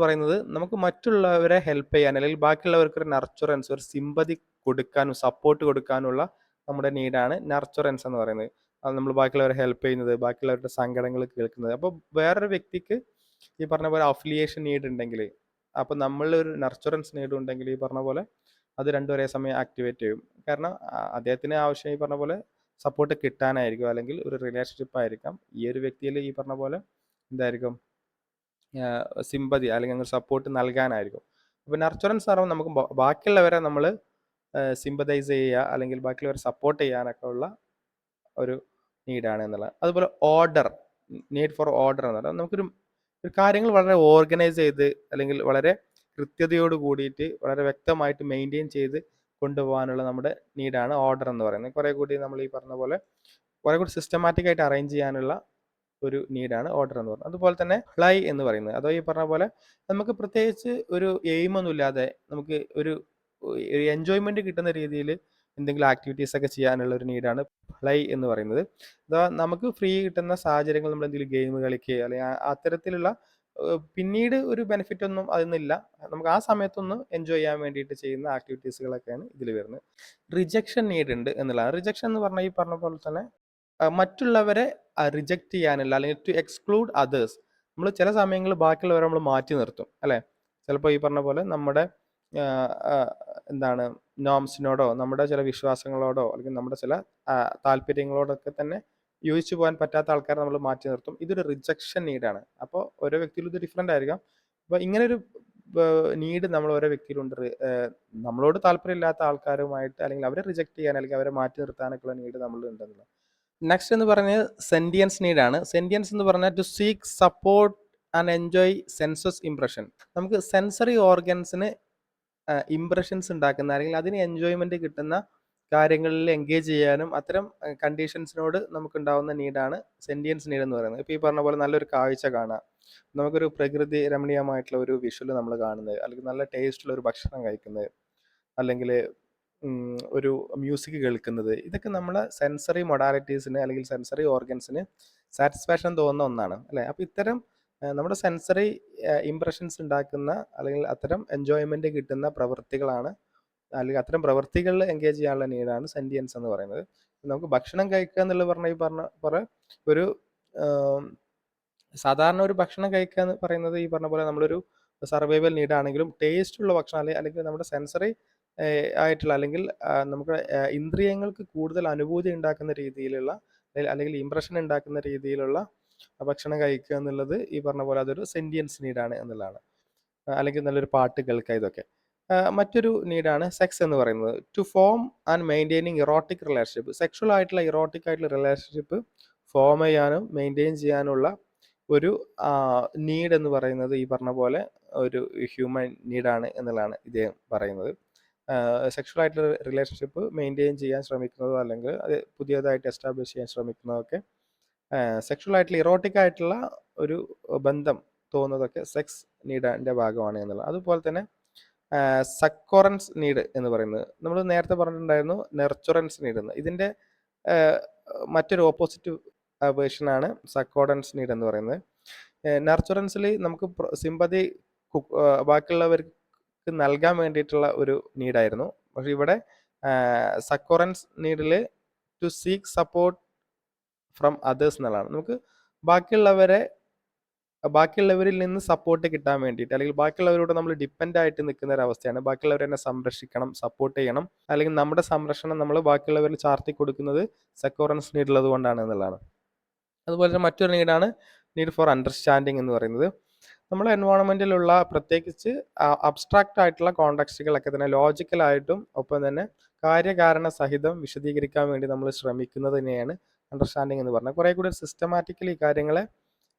പറയുന്നത് നമുക്ക് മറ്റുള്ളവരെ ഹെൽപ്പ് ചെയ്യാൻ അല്ലെങ്കിൽ ബാക്കിയുള്ളവർക്ക് ഒരു നർച്ചുറൻസ്, ഒരു സിമ്പതി കൊടുക്കാനും സപ്പോർട്ട് കൊടുക്കാനുള്ള നമ്മുടെ നീഡാണ് നർച്ചുറൻസ് എന്ന് പറയുന്നത്. അത് നമ്മൾ ബാക്കിയുള്ളവരെ ഹെൽപ്പ് ചെയ്യുന്നത്, ബാക്കിയുള്ളവരുടെ സങ്കടങ്ങൾ കേൾക്കുന്നത്. അപ്പോൾ വേറൊരു വ്യക്തിക്ക് ഈ പറഞ്ഞ പോലെ അഫിലിയേഷൻ നീഡ് ഉണ്ടെങ്കിൽ, അപ്പോൾ നമ്മളൊരു നർച്ചുറൻസ് നീഡ് ഉണ്ടെങ്കിൽ ഈ പറഞ്ഞ പോലെ അത് രണ്ടും ഒരേ സമയം ആക്ടിവേറ്റ് ചെയ്യും. കാരണം അദ്ദേഹത്തിന് ആവശ്യം ഈ പറഞ്ഞ പോലെ സപ്പോർട്ട് കിട്ടാനായിരിക്കും, അല്ലെങ്കിൽ ഒരു റിലേഷൻഷിപ്പ് ആയിരിക്കാം. ഈ ഒരു വ്യക്തിയിൽ ഈ പറഞ്ഞ പോലെ എന്തായിരിക്കും, സിമ്പതി അല്ലെങ്കിൽ അങ്ങനെ സപ്പോർട്ട് നൽകാനായിരിക്കും. അപ്പോൾ നർച്ചുറൻസ് പറയുമ്പോൾ നമുക്ക് ബാക്കിയുള്ളവരെ നമ്മൾ സിമ്പതൈസ് ചെയ്യുക അല്ലെങ്കിൽ ബാക്കിയുള്ളവരെ സപ്പോർട്ട് ചെയ്യാനൊക്കെ ഉള്ള ഒരു നീഡാണ് എന്നുള്ളത്. അതുപോലെ നീഡ് ഫോർ ഓർഡർ എന്ന് പറയുന്നത് നമുക്കൊരു കാര്യങ്ങൾ വളരെ ഓർഗനൈസ് ചെയ്ത് അല്ലെങ്കിൽ വളരെ കൃത്യതയോട് കൂടിയിട്ട് വളരെ വ്യക്തമായിട്ട് മെയിൻറ്റെയിൻ ചെയ്ത് കൊണ്ടുപോകാനുള്ള നമ്മുടെ നീഡാണ് ഓർഡർ എന്ന് പറയുന്നത്. കുറേ കൂടി നമ്മൾ ഈ പറഞ്ഞ പോലെ കുറേ കൂടി സിസ്റ്റമാറ്റിക് ആയിട്ട് അറേഞ്ച് ചെയ്യാനുള്ള ഒരു നീഡാണ് ഓർഡർ എന്ന് പറയുന്നത്. അതുപോലെ തന്നെ പ്ലൈ എന്ന് പറയുന്നത്, അതോ ഈ പറഞ്ഞ പോലെ നമുക്ക് പ്രത്യേകിച്ച് ഒരു എയിമൊന്നും ഇല്ലാതെ നമുക്ക് ഒരു എൻജോയ്മെന്റ് കിട്ടുന്ന രീതിയിൽ എന്തെങ്കിലും ആക്ടിവിറ്റീസ് ഒക്കെ ചെയ്യാനുള്ള ഒരു നീഡാണ് പ്ലൈ എന്ന് പറയുന്നത്. അഥവാ നമുക്ക് ഫ്രീ കിട്ടുന്ന സാഹചര്യങ്ങൾ നമ്മൾ എന്തെങ്കിലും ഗെയിം കളിക്കുക അല്ലെങ്കിൽ അത്തരത്തിലുള്ള പിന്നീട് ഒരു ബെനിഫിറ്റ് ഒന്നും അതിന്നില്ല, നമുക്ക് ആ സമയത്തൊന്ന് എൻജോയ് ചെയ്യാൻ വേണ്ടിയിട്ട് ചെയ്യുന്ന ആക്ടിവിറ്റീസുകളൊക്കെയാണ് ഇതിൽ വരുന്നത്. റിജക്ഷൻ നീഡ് ഉണ്ട് എന്നുള്ളതാണ്. റിജക്ഷൻ എന്ന് പറഞ്ഞാൽ ഈ പറഞ്ഞ പോലെ തന്നെ മറ്റുള്ളവരെ റിജക്റ്റ് ചെയ്യാനുള്ള അല്ലെങ്കിൽ ടു എക്സ്ക്ലൂഡ് അതേഴ്സ്. നമ്മൾ ചില സമയങ്ങളിൽ ബാക്കിയുള്ളവരെ നമ്മൾ മാറ്റി നിർത്തും അല്ലേ. ചിലപ്പോൾ ഈ പറഞ്ഞ പോലെ നമ്മുടെ എന്താണ് നോംസിനോടോ നമ്മുടെ ചില വിശ്വാസങ്ങളോടോ അല്ലെങ്കിൽ നമ്മുടെ ചില താല്പര്യങ്ങളോടൊക്കെ തന്നെ യോജിച്ചു പോകാൻ പറ്റാത്ത ആൾക്കാരെ നമ്മൾ മാറ്റി നിർത്തും. ഇതൊരു റിജക്ഷൻ നീഡാണ്. അപ്പോൾ ഓരോ വ്യക്തിയിലും ഇത് ഡിഫറെൻ്റ് ആയിരിക്കാം. അപ്പോൾ ഇങ്ങനൊരു നീഡ് നമ്മൾ ഓരോ വ്യക്തിയിലുണ്ട്. നമ്മളോട് താല്പര്യമില്ലാത്ത ആൾക്കാരുമായിട്ട് അല്ലെങ്കിൽ അവരെ റിജക്റ്റ് ചെയ്യാൻ അല്ലെങ്കിൽ അവരെ മാറ്റി നിർത്താനൊക്കെയുള്ള നീഡ് നമ്മളിലുണ്ടെന്നുള്ളത്. നെക്സ്റ്റ് എന്ന് പറഞ്ഞാൽ സെൻറ്റിയൻസ് നീഡാണ്. സെൻറ്റിയൻസ് എന്ന് പറഞ്ഞാൽ to seek support and enjoy senses impression. നമുക്ക് സെൻസറി ഓർഗൻസിന് ഇംപ്രഷൻസ് ഉണ്ടാക്കുന്ന അല്ലെങ്കിൽ അതിന് എൻജോയ്മെൻറ്റ് കിട്ടുന്ന കാര്യങ്ങളിൽ എൻഗേജ് ചെയ്യാനും അത്തരം കണ്ടീഷൻസിനോട് നമുക്കുണ്ടാവുന്ന നീഡാണ് സെൻറ്റിയൻസ് നീഡ് എന്ന് പറയുന്നത്. ഇപ്പോൾ ഈ പറഞ്ഞ പോലെ നല്ലൊരു കാഴ്ച കാണാം, നമുക്കൊരു പ്രകൃതി രമണീയമായിട്ടുള്ള ഒരു വിഷ്വൽ നമ്മൾ കാണുന്നത്, അല്ലെങ്കിൽ നല്ല ടേസ്റ്റുള്ള ഒരു ഭക്ഷണം കഴിക്കുന്നത്, അല്ലെങ്കിൽ ഒരു മ്യൂസിക് കേൾക്കുന്നത്, ഇതൊക്കെ നമ്മളെ സെൻസറി മൊഡാലിറ്റീസിന് അല്ലെങ്കിൽ സെൻസറി ഓർഗൻസിന് സാറ്റിസ്ഫാക്ഷൻ തോന്നുന്ന ഒന്നാണ് അല്ലേ. അപ്പോൾ ഇത്തരം നമ്മുടെ സെൻസറി ഇംപ്രഷൻസ് ഉണ്ടാക്കുന്ന അല്ലെങ്കിൽ അത്തരം എൻജോയ്മെൻറ്റ് കിട്ടുന്ന പ്രവൃത്തികളാണ്, അല്ലെങ്കിൽ അത്തരം പ്രവൃത്തികളിൽ എൻഗേജ് ചെയ്യാനുള്ള നീഡാണ് സെൻറ്റിയൻസ് എന്ന് പറയുന്നത്. നമുക്ക് ഭക്ഷണം കഴിക്കുക എന്നുള്ളത് പറഞ്ഞാൽ ഈ പറഞ്ഞ പോലെ ഒരു സാധാരണ ഒരു ഭക്ഷണം കഴിക്കുക എന്ന് പറയുന്നത് ഈ പറഞ്ഞ പോലെ നമ്മളൊരു സർവൈവൽ നീഡാണെങ്കിലും ടേസ്റ്റുള്ള ഭക്ഷണം അല്ലെങ്കിൽ നമ്മുടെ സെൻസറി ആയിട്ടുള്ള അല്ലെങ്കിൽ നമുക്ക് ഇന്ദ്രിയങ്ങൾക്ക് കൂടുതൽ അനുഭൂതി ഉണ്ടാക്കുന്ന രീതിയിലുള്ള അല്ലെങ്കിൽ ഇംപ്രഷൻ ഉണ്ടാക്കുന്ന രീതിയിലുള്ള ഭക്ഷണം കഴിക്കുക എന്നുള്ളത് ഈ പറഞ്ഞ പോലെ അതൊരു സെൻറ്റിയൻസ് നീഡാണ് എന്നുള്ളതാണ്. അല്ലെങ്കിൽ നല്ലൊരു പാട്ട് കേൾക്കുക, ഇതൊക്കെ. മറ്റൊരു നീഡാണ് സെക്സ് എന്ന് പറയുന്നത്. To form and maintaining erotic relationship. Sexual ആയിട്ടുള്ള ഇറോട്ടിക് ആയിട്ടുള്ള റിലേഷൻഷിപ്പ് ഫോം ചെയ്യാനും മെയിൻറ്റെയിൻ ചെയ്യാനുള്ള ഒരു നീഡ് എന്ന് പറയുന്നത് ഈ പറഞ്ഞ പോലെ ഒരു ഹ്യൂമൻ നീഡാണ് എന്നുള്ളതാണ് ഇദ്ദേഹം പറയുന്നത്. സെക്ഷൽ ആയിട്ടുള്ള റിലേഷൻഷിപ്പ് മെയിൻറ്റെയിൻ ചെയ്യാൻ ശ്രമിക്കുന്നതോ അല്ലെങ്കിൽ അത് പുതിയതായിട്ട് എസ്റ്റാബ്ലിഷ് ചെയ്യാൻ ശ്രമിക്കുന്നതൊക്കെ സെക്ഷൽ ആയിട്ടുള്ള ഇറോട്ടിക് ആയിട്ടുള്ള ഒരു ബന്ധം തോന്നുന്നതൊക്കെ സെക്സ് നീഡിൻ്റെ ഭാഗമാണ് എന്നുള്ളത്. അതുപോലെ തന്നെ സക്കോറൻസ് നീഡ് എന്ന് പറയുന്നത് നമ്മൾ നേരത്തെ പറഞ്ഞിട്ടുണ്ടായിരുന്നു നെർച്ചുറൻസ് നീഡ് എന്ന്. ഇതിൻ്റെ മറ്റൊരു ഓപ്പോസിറ്റ് വേർഷനാണ് സക്കോഡൻസ് നീഡ് എന്ന് പറയുന്നത്. നർച്ചുറൻസിൽ നമുക്ക് സിമ്പതി ബാക്കിയുള്ളവർക്ക് നൽകാൻ വേണ്ടിയിട്ടുള്ള ഒരു നീഡായിരുന്നു. പക്ഷെ ഇവിടെ സക്കോറൻസ് നീഡിൽ to seek support from others എന്നുള്ളതാണ്. നമുക്ക് ബാക്കിയുള്ളവരിൽ നിന്ന് സപ്പോർട്ട് കിട്ടാൻ വേണ്ടിയിട്ട് അല്ലെങ്കിൽ ബാക്കിയുള്ളവരോട് നമ്മൾ ഡിപ്പെൻഡ് ആയിട്ട് നിൽക്കുന്ന ഒരു അവസ്ഥയാണ്. ബാക്കിയുള്ളവരെ തന്നെ സംരക്ഷിക്കണം, സപ്പോർട്ട് ചെയ്യണം, അല്ലെങ്കിൽ നമ്മുടെ സംരക്ഷണം നമ്മൾ ബാക്കിയുള്ളവരിൽ ചാർത്തി കൊടുക്കുന്നത് സക്കോറൻസ് നീഡ് ഉള്ളത് കൊണ്ടാണ് എന്നുള്ളതാണ്. അതുപോലെ തന്നെ മറ്റൊരു നീഡാണ് നീഡ് ഫോർ അണ്ടർസ്റ്റാൻഡിങ് എന്ന് പറയുന്നത്. നമ്മുടെ എൻവയോൺമെൻറ്റിലുള്ള പ്രത്യേകിച്ച് അബ്സ്ട്രാക്റ്റ് ആയിട്ടുള്ള കോണ്ടക്സ്റ്റുകളൊക്കെ തന്നെ ലോജിക്കലായിട്ടും ഒപ്പം തന്നെ കാര്യകാരണ സഹിതം വിശദീകരിക്കാൻ വേണ്ടി നമ്മൾ ശ്രമിക്കുന്നത് തന്നെയാണ് അണ്ടർസ്റ്റാൻഡിങ് എന്ന് പറഞ്ഞാൽ. കുറേ കൂടി സിസ്റ്റമാറ്റിക്കലി കാര്യങ്ങളെ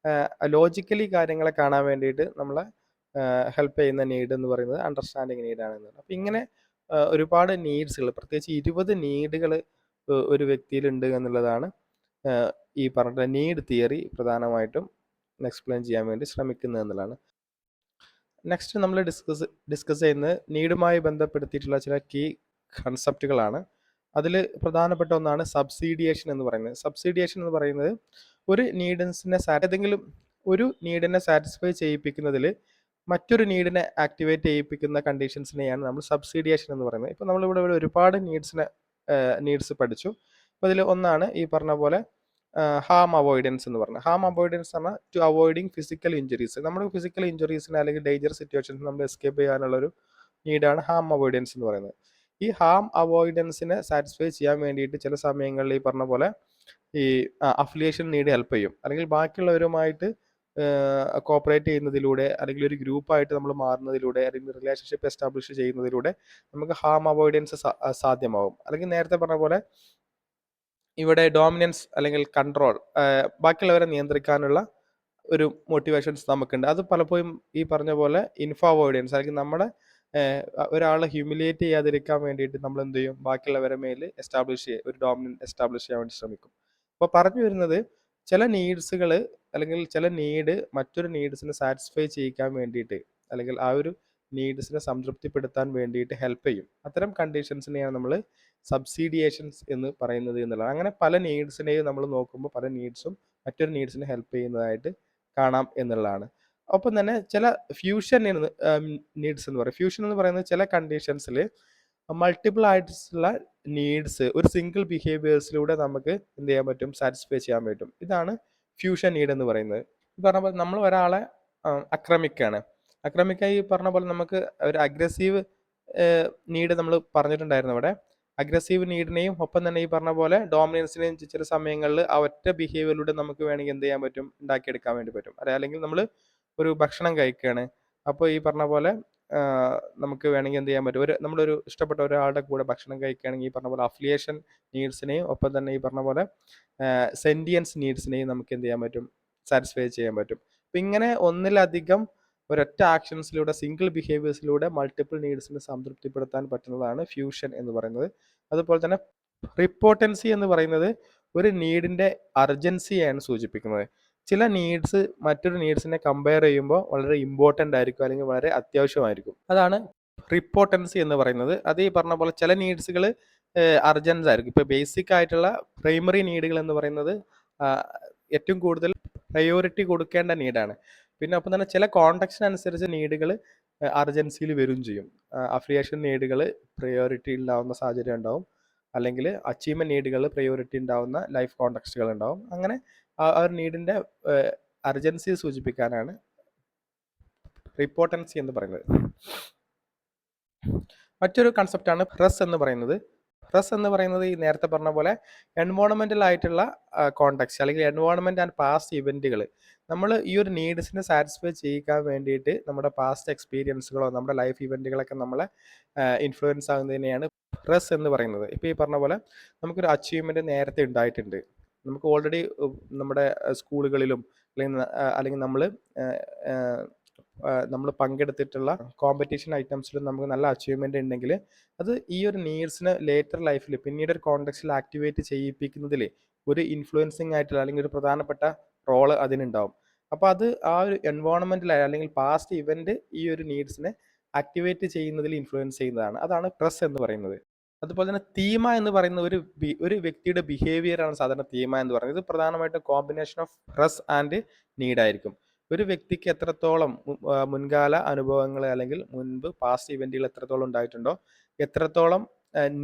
ലോജിക്കലി കാര്യങ്ങളെ കാണാൻ വേണ്ടിയിട്ട് നമ്മളെ ഹെൽപ്പ് ചെയ്യുന്ന നീഡ് എന്ന് പറയുന്നത് അണ്ടർസ്റ്റാൻഡിങ് നീഡാണ് എന്നുള്ളത്. അപ്പോൾ ഇങ്ങനെ ഒരുപാട് നീഡ്സുകൾ, പ്രത്യേകിച്ച് 20 നീഡുകൾ ഒരു വ്യക്തിയിലുണ്ട് എന്നുള്ളതാണ് ഈ പറഞ്ഞ നീഡ് തിയറി പ്രധാനമായിട്ടും എക്സ്പ്ലെയിൻ ചെയ്യാൻ വേണ്ടി ശ്രമിക്കുന്നത് എന്നുള്ളതാണ്. നെക്സ്റ്റ് നമ്മൾ ഡിസ്കസ് ചെയ്യുന്നത് നീഡുമായി ബന്ധപ്പെടുത്തിയിട്ടുള്ള ചില കീ കൺസെപ്റ്റുകളാണ്. അതിൽ പ്രധാനപ്പെട്ട ഒന്നാണ് സബ്സിഡിയേഷൻ എന്ന് പറയുന്നത്. സബ്സിഡിയേഷൻ എന്ന് പറയുന്നത് ഒരു ഏതെങ്കിലും ഒരു നീഡിനെ സാറ്റിസ്ഫൈ ചെയ്യിപ്പിക്കുന്നതിൽ മറ്റൊരു നീഡിനെ ആക്ടിവേറ്റ് ചെയ്യിപ്പിക്കുന്ന കണ്ടീഷൻസിനെയാണ് നമ്മൾ സബ്സിഡിയേഷൻ എന്ന് പറയുന്നത്. ഇപ്പോൾ നമ്മളിവിടെ ഒരുപാട് നീഡ്സ് പഠിച്ചു. അപ്പോൾ അതിൽ ഒന്നാണ് ഈ പറഞ്ഞ പോലെ ഹാം അവോയ്ഡൻസ് എന്ന് പറഞ്ഞാൽ. ഹാം അവോയ്ഡൻസ് പറഞ്ഞാൽ ടു അവോയ്ഡിങ് ഫിസിക്കൽ ഇഞ്ചുറീസ്. നമ്മുടെ ഫിസിക്കൽ ഇഞ്ചുറീസിന് അല്ലെങ്കിൽ ഡേഞ്ചർ സിറ്റുവേഷൻസ് നമ്മൾ എസ്കേപ്പ് ചെയ്യാനുള്ളൊരു നീഡാണ് ഹാം അവോയ്ഡൻസ് എന്ന് പറയുന്നത്. ഈ ഹാം അവോയ്ഡൻസിനെ സാറ്റിസ്ഫൈ ചെയ്യാൻ വേണ്ടിയിട്ട് ചില സമയങ്ങളിൽ ഈ പറഞ്ഞ പോലെ ഈ അഫിലിയേഷൻ നീഡ് ഹെൽപ്പ് ചെയ്യും. അല്ലെങ്കിൽ ബാക്കിയുള്ളവരുമായിട്ട് കോപ്പറേറ്റ് ചെയ്യുന്നതിലൂടെ അല്ലെങ്കിൽ ഒരു ഗ്രൂപ്പായിട്ട് നമ്മൾ മാറുന്നതിലൂടെ അല്ലെങ്കിൽ റിലേഷൻഷിപ്പ് എസ്റ്റാബ്ലിഷ് ചെയ്യുന്നതിലൂടെ നമുക്ക് ഹാം അവോയ്ഡൻസ് സാധ്യമാവും. അല്ലെങ്കിൽ നേരത്തെ പറഞ്ഞ പോലെ ഇവിടെ ഡോമിനൻസ് അല്ലെങ്കിൽ കൺട്രോൾ, ബാക്കിയുള്ളവരെ നിയന്ത്രിക്കാനുള്ള ഒരു മോട്ടിവേഷൻസ് നമുക്കുണ്ട്. അത് പലപ്പോഴും ഈ പറഞ്ഞ പോലെ ഇൻഫോ അവോയ്ഡൻസ് അല്ലെങ്കിൽ നമ്മുടെ ഒരാളെ ഹ്യൂമിലിയേറ്റ് ചെയ്യാതിരിക്കാൻ വേണ്ടിയിട്ട് നമ്മൾ എന്ത് ചെയ്യും, ബാക്കിയുള്ളവരെ മേൽ ഒരു ഡോമിനൻറ്റ് എസ്റ്റാബ്ലിഷ് ചെയ്യാൻ വേണ്ടി ശ്രമിക്കും. അപ്പോൾ പറഞ്ഞു വരുന്നത് ചില നീഡ്സുകൾ അല്ലെങ്കിൽ ചില നീഡ് മറ്റൊരു നീഡ്സിനെ സാറ്റിസ്ഫൈ ചെയ്യിക്കാൻ വേണ്ടിയിട്ട് അല്ലെങ്കിൽ ആ ഒരു നീഡ്സിനെ സംതൃപ്തിപ്പെടുത്താൻ വേണ്ടിയിട്ട് ഹെൽപ്പ് ചെയ്യും. അത്തരം കണ്ടീഷൻസിനെയാണ് നമ്മൾ സബ്സിഡിയേഷൻസ് എന്ന് പറയുന്നത് എന്നുള്ളതാണ്. അങ്ങനെ പല നീഡ്സിനെയും നമ്മൾ നോക്കുമ്പോൾ പല നീഡ്സും മറ്റൊരു നീഡ്സിനെ ഹെൽപ്പ് ചെയ്യുന്നതായിട്ട് കാണാം എന്നുള്ളതാണ്. ഒപ്പം തന്നെ ചില ഫ്യൂഷൻ നീഡ്സ് എന്ന് പറയും. ഫ്യൂഷൻ എന്ന് പറയുന്നത് ചില കണ്ടീഷൻസിൽ മൾട്ടിപ്പിൾ ആയിട്ടുള്ള നീഡ്സ് ഒരു സിംഗിൾ ബിഹേവിയേഴ്സിലൂടെ നമുക്ക് എന്ത് ചെയ്യാൻ പറ്റും, സാറ്റിസ്ഫൈ ചെയ്യാൻ പറ്റും. ഇതാണ് ഫ്യൂഷൻ നീഡ് എന്ന് പറയുന്നത്. ഈ പറഞ്ഞ പോലെ നമ്മൾ ഒരാളെ ആക്രമിക്കുകയാണ്. ഈ പറഞ്ഞ പോലെ നമുക്ക് ഒരു അഗ്രസീവ് നീഡ് നമ്മൾ പറഞ്ഞിട്ടുണ്ടായിരുന്നു അവിടെ. അഗ്രസീവ് നീഡിനെയും ഒപ്പം തന്നെ ഈ പറഞ്ഞ പോലെ ഡോമിനൻസിനെയും ചില സമയങ്ങളിൽ ആ ഒറ്റ ബിഹേവിയറിലൂടെ നമുക്ക് വേണമെങ്കിൽ എന്ത് ചെയ്യാൻ പറ്റും, ഉണ്ടാക്കിയെടുക്കാൻ വേണ്ടി പറ്റും. അല്ലെങ്കിൽ നമ്മൾ ഒരു ഭക്ഷണം കഴിക്കുകയാണ്, അപ്പോൾ ഈ പറഞ്ഞ പോലെ നമുക്ക് വേണമെങ്കിൽ എന്ത് ചെയ്യാൻ പറ്റും, നമ്മളൊരു ഇഷ്ടപ്പെട്ട ഒരാളുടെ കൂടെ ഭക്ഷണം കഴിക്കുകയാണെങ്കിൽ ഈ പറഞ്ഞ പോലെ അഫിലിയേഷൻ നീഡ്സിനെയും ഒപ്പം തന്നെ ഈ പറഞ്ഞ പോലെ സെൻറ്റിയൻസ് നീഡ്സിനെയും നമുക്ക് എന്ത് ചെയ്യാൻ പറ്റും, സാറ്റിസ്ഫൈ ചെയ്യാൻ പറ്റും. അപ്പം ഇങ്ങനെ ഒന്നിലധികം ഒരൊറ്റ ആക്ഷൻസിലൂടെ, സിംഗിൾ ബിഹേവിയേഴ്സിലൂടെ മൾട്ടിപ്പിൾ നീഡ്സിനെ സംതൃപ്തിപ്പെടുത്താൻ പറ്റുന്നതാണ് ഫ്യൂഷൻ എന്ന് പറയുന്നത്. അതുപോലെ തന്നെ റിപ്പോർട്ടൻസി എന്ന് പറയുന്നത് ഒരു നീഡിൻ്റെ അർജൻസിയാണ് സൂചിപ്പിക്കുന്നത്. ചില നീഡ്സ് മറ്റൊരു നീഡ്സിനെ കമ്പയർ ചെയ്യുമ്പോൾ വളരെ ഇമ്പോർട്ടൻ്റ് ആയിരിക്കും, അല്ലെങ്കിൽ വളരെ അത്യാവശ്യമായിരിക്കും. അതാണ് റിപ്പോർട്ടൻസി എന്ന് പറയുന്നത്. അത് ഈ പറഞ്ഞ പോലെ ചില നീഡ്സുകൾ അർജൻസ് ആയിരിക്കും. ഇപ്പോൾ ബേസിക് ആയിട്ടുള്ള പ്രൈമറി നീഡുകൾ എന്ന് പറയുന്നത് ഏറ്റവും കൂടുതൽ പ്രയോറിറ്റി കൊടുക്കേണ്ട നീഡാണ്. പിന്നെ ഒപ്പം തന്നെ ചില കോണ്ടെക്സ്റ്റിനനുസരിച്ച് നീഡുകൾ അർജൻസിയിൽ വരും ചെയ്യും. അഫിലിയേഷൻ നീഡുകൾ പ്രയോറിറ്റി ഉണ്ടാവുന്ന സാഹചര്യം ഉണ്ടാവും, അല്ലെങ്കിൽ അച്ചീവ്മെൻറ്റ് നീഡുകൾ പ്രയോറിറ്റി ഉണ്ടാവുന്ന ലൈഫ് കോണ്ടെക്സ്റ്റുകൾ ഉണ്ടാവും. അങ്ങനെ ആ ഒരു നീഡിൻ്റെ അർജൻസി സൂചിപ്പിക്കാനാണ് റിപ്പോർട്ടൻസി എന്ന് പറയുന്നത്. മറ്റൊരു കൺസെപ്റ്റാണ് റസ് എന്ന് പറയുന്നത്. റസ് എന്ന് പറയുന്നത് ഈ നേരത്തെ പറഞ്ഞ പോലെ എൻവോൺമെൻ്റൽ ആയിട്ടുള്ള കോണ്ടെക്സ്റ്റ്, അല്ലെങ്കിൽ എൻവോൺമെൻറ്റ് ആൻഡ് പാസ്റ്റ് ഇവൻറ്റുകൾ, നമ്മൾ ഈ ഒരു നീഡ്സിനെ സാറ്റിസ്ഫൈ ചെയ്യിക്കാൻ വേണ്ടിയിട്ട് നമ്മുടെ പാസ്റ്റ് എക്സ്പീരിയൻസുകളോ നമ്മുടെ ലൈഫ് ഇവൻറ്റുകളൊക്കെ നമ്മളെ ഇൻഫ്ലുവൻസ് ആകുന്നതിനെയാണ് റസ് എന്ന് പറയുന്നത്. ഇപ്പോൾ ഈ പറഞ്ഞ പോലെ നമുക്കൊരു അച്ചീവ്മെൻറ്റ് നേരത്തെ ഉണ്ടായിട്ടുണ്ട്, നമുക്ക് ഓൾറെഡി നമ്മുടെ സ്കൂളുകളിലും അല്ലെങ്കിൽ നമ്മൾ പങ്കെടുത്തിട്ടുള്ള കോമ്പറ്റീഷൻ ഐറ്റംസിലും നമുക്ക് നല്ല അച്ചീവ്മെൻ്റ് ഉണ്ടെങ്കിൽ അത് ഈ ഒരു നീഡ്സിനെ ലേറ്റർ ലൈഫിൽ പിന്നീട് ഒരു കോണ്ടെക്സ്റ്റിൽ ആക്ടിവേറ്റ് ചെയ്യിപ്പിക്കുന്നതിൽ ഒരു ഇൻഫ്ലുവൻസിങ് ആയിട്ടുള്ള അല്ലെങ്കിൽ ഒരു പ്രധാനപ്പെട്ട റോള് അതിനുണ്ടാവും. അപ്പോൾ അത് ആ ഒരു എൻവോൺമെൻറ്റിലായി അല്ലെങ്കിൽ പാസ്റ്റ് ഇവൻറ്റ് ഈ ഒരു നീഡ്സിനെ ആക്ടിവേറ്റ് ചെയ്യുന്നതിൽ ഇൻഫ്ലുവൻസ് ചെയ്യുന്നതാണ്. അതാണ് ട്രസ് എന്ന് പറയുന്നത്. അതുപോലെ തന്നെ തീമ എന്ന് പറയുന്ന ഒരു വ്യക്തിയുടെ ബിഹേവിയറാണ് സാധാരണ തീമ എന്ന് പറയുന്നത്. ഇത് പ്രധാനമായിട്ടും കോമ്പിനേഷൻ ഓഫ് റസ് ആൻഡ് നീഡായിരിക്കും. ഒരു വ്യക്തിക്ക് എത്രത്തോളം മുൻകാല അനുഭവങ്ങൾ അല്ലെങ്കിൽ മുൻപ് പാസ്റ്റ് ഇവൻറ്റുകൾ എത്രത്തോളം ഉണ്ടായിട്ടുണ്ടോ, എത്രത്തോളം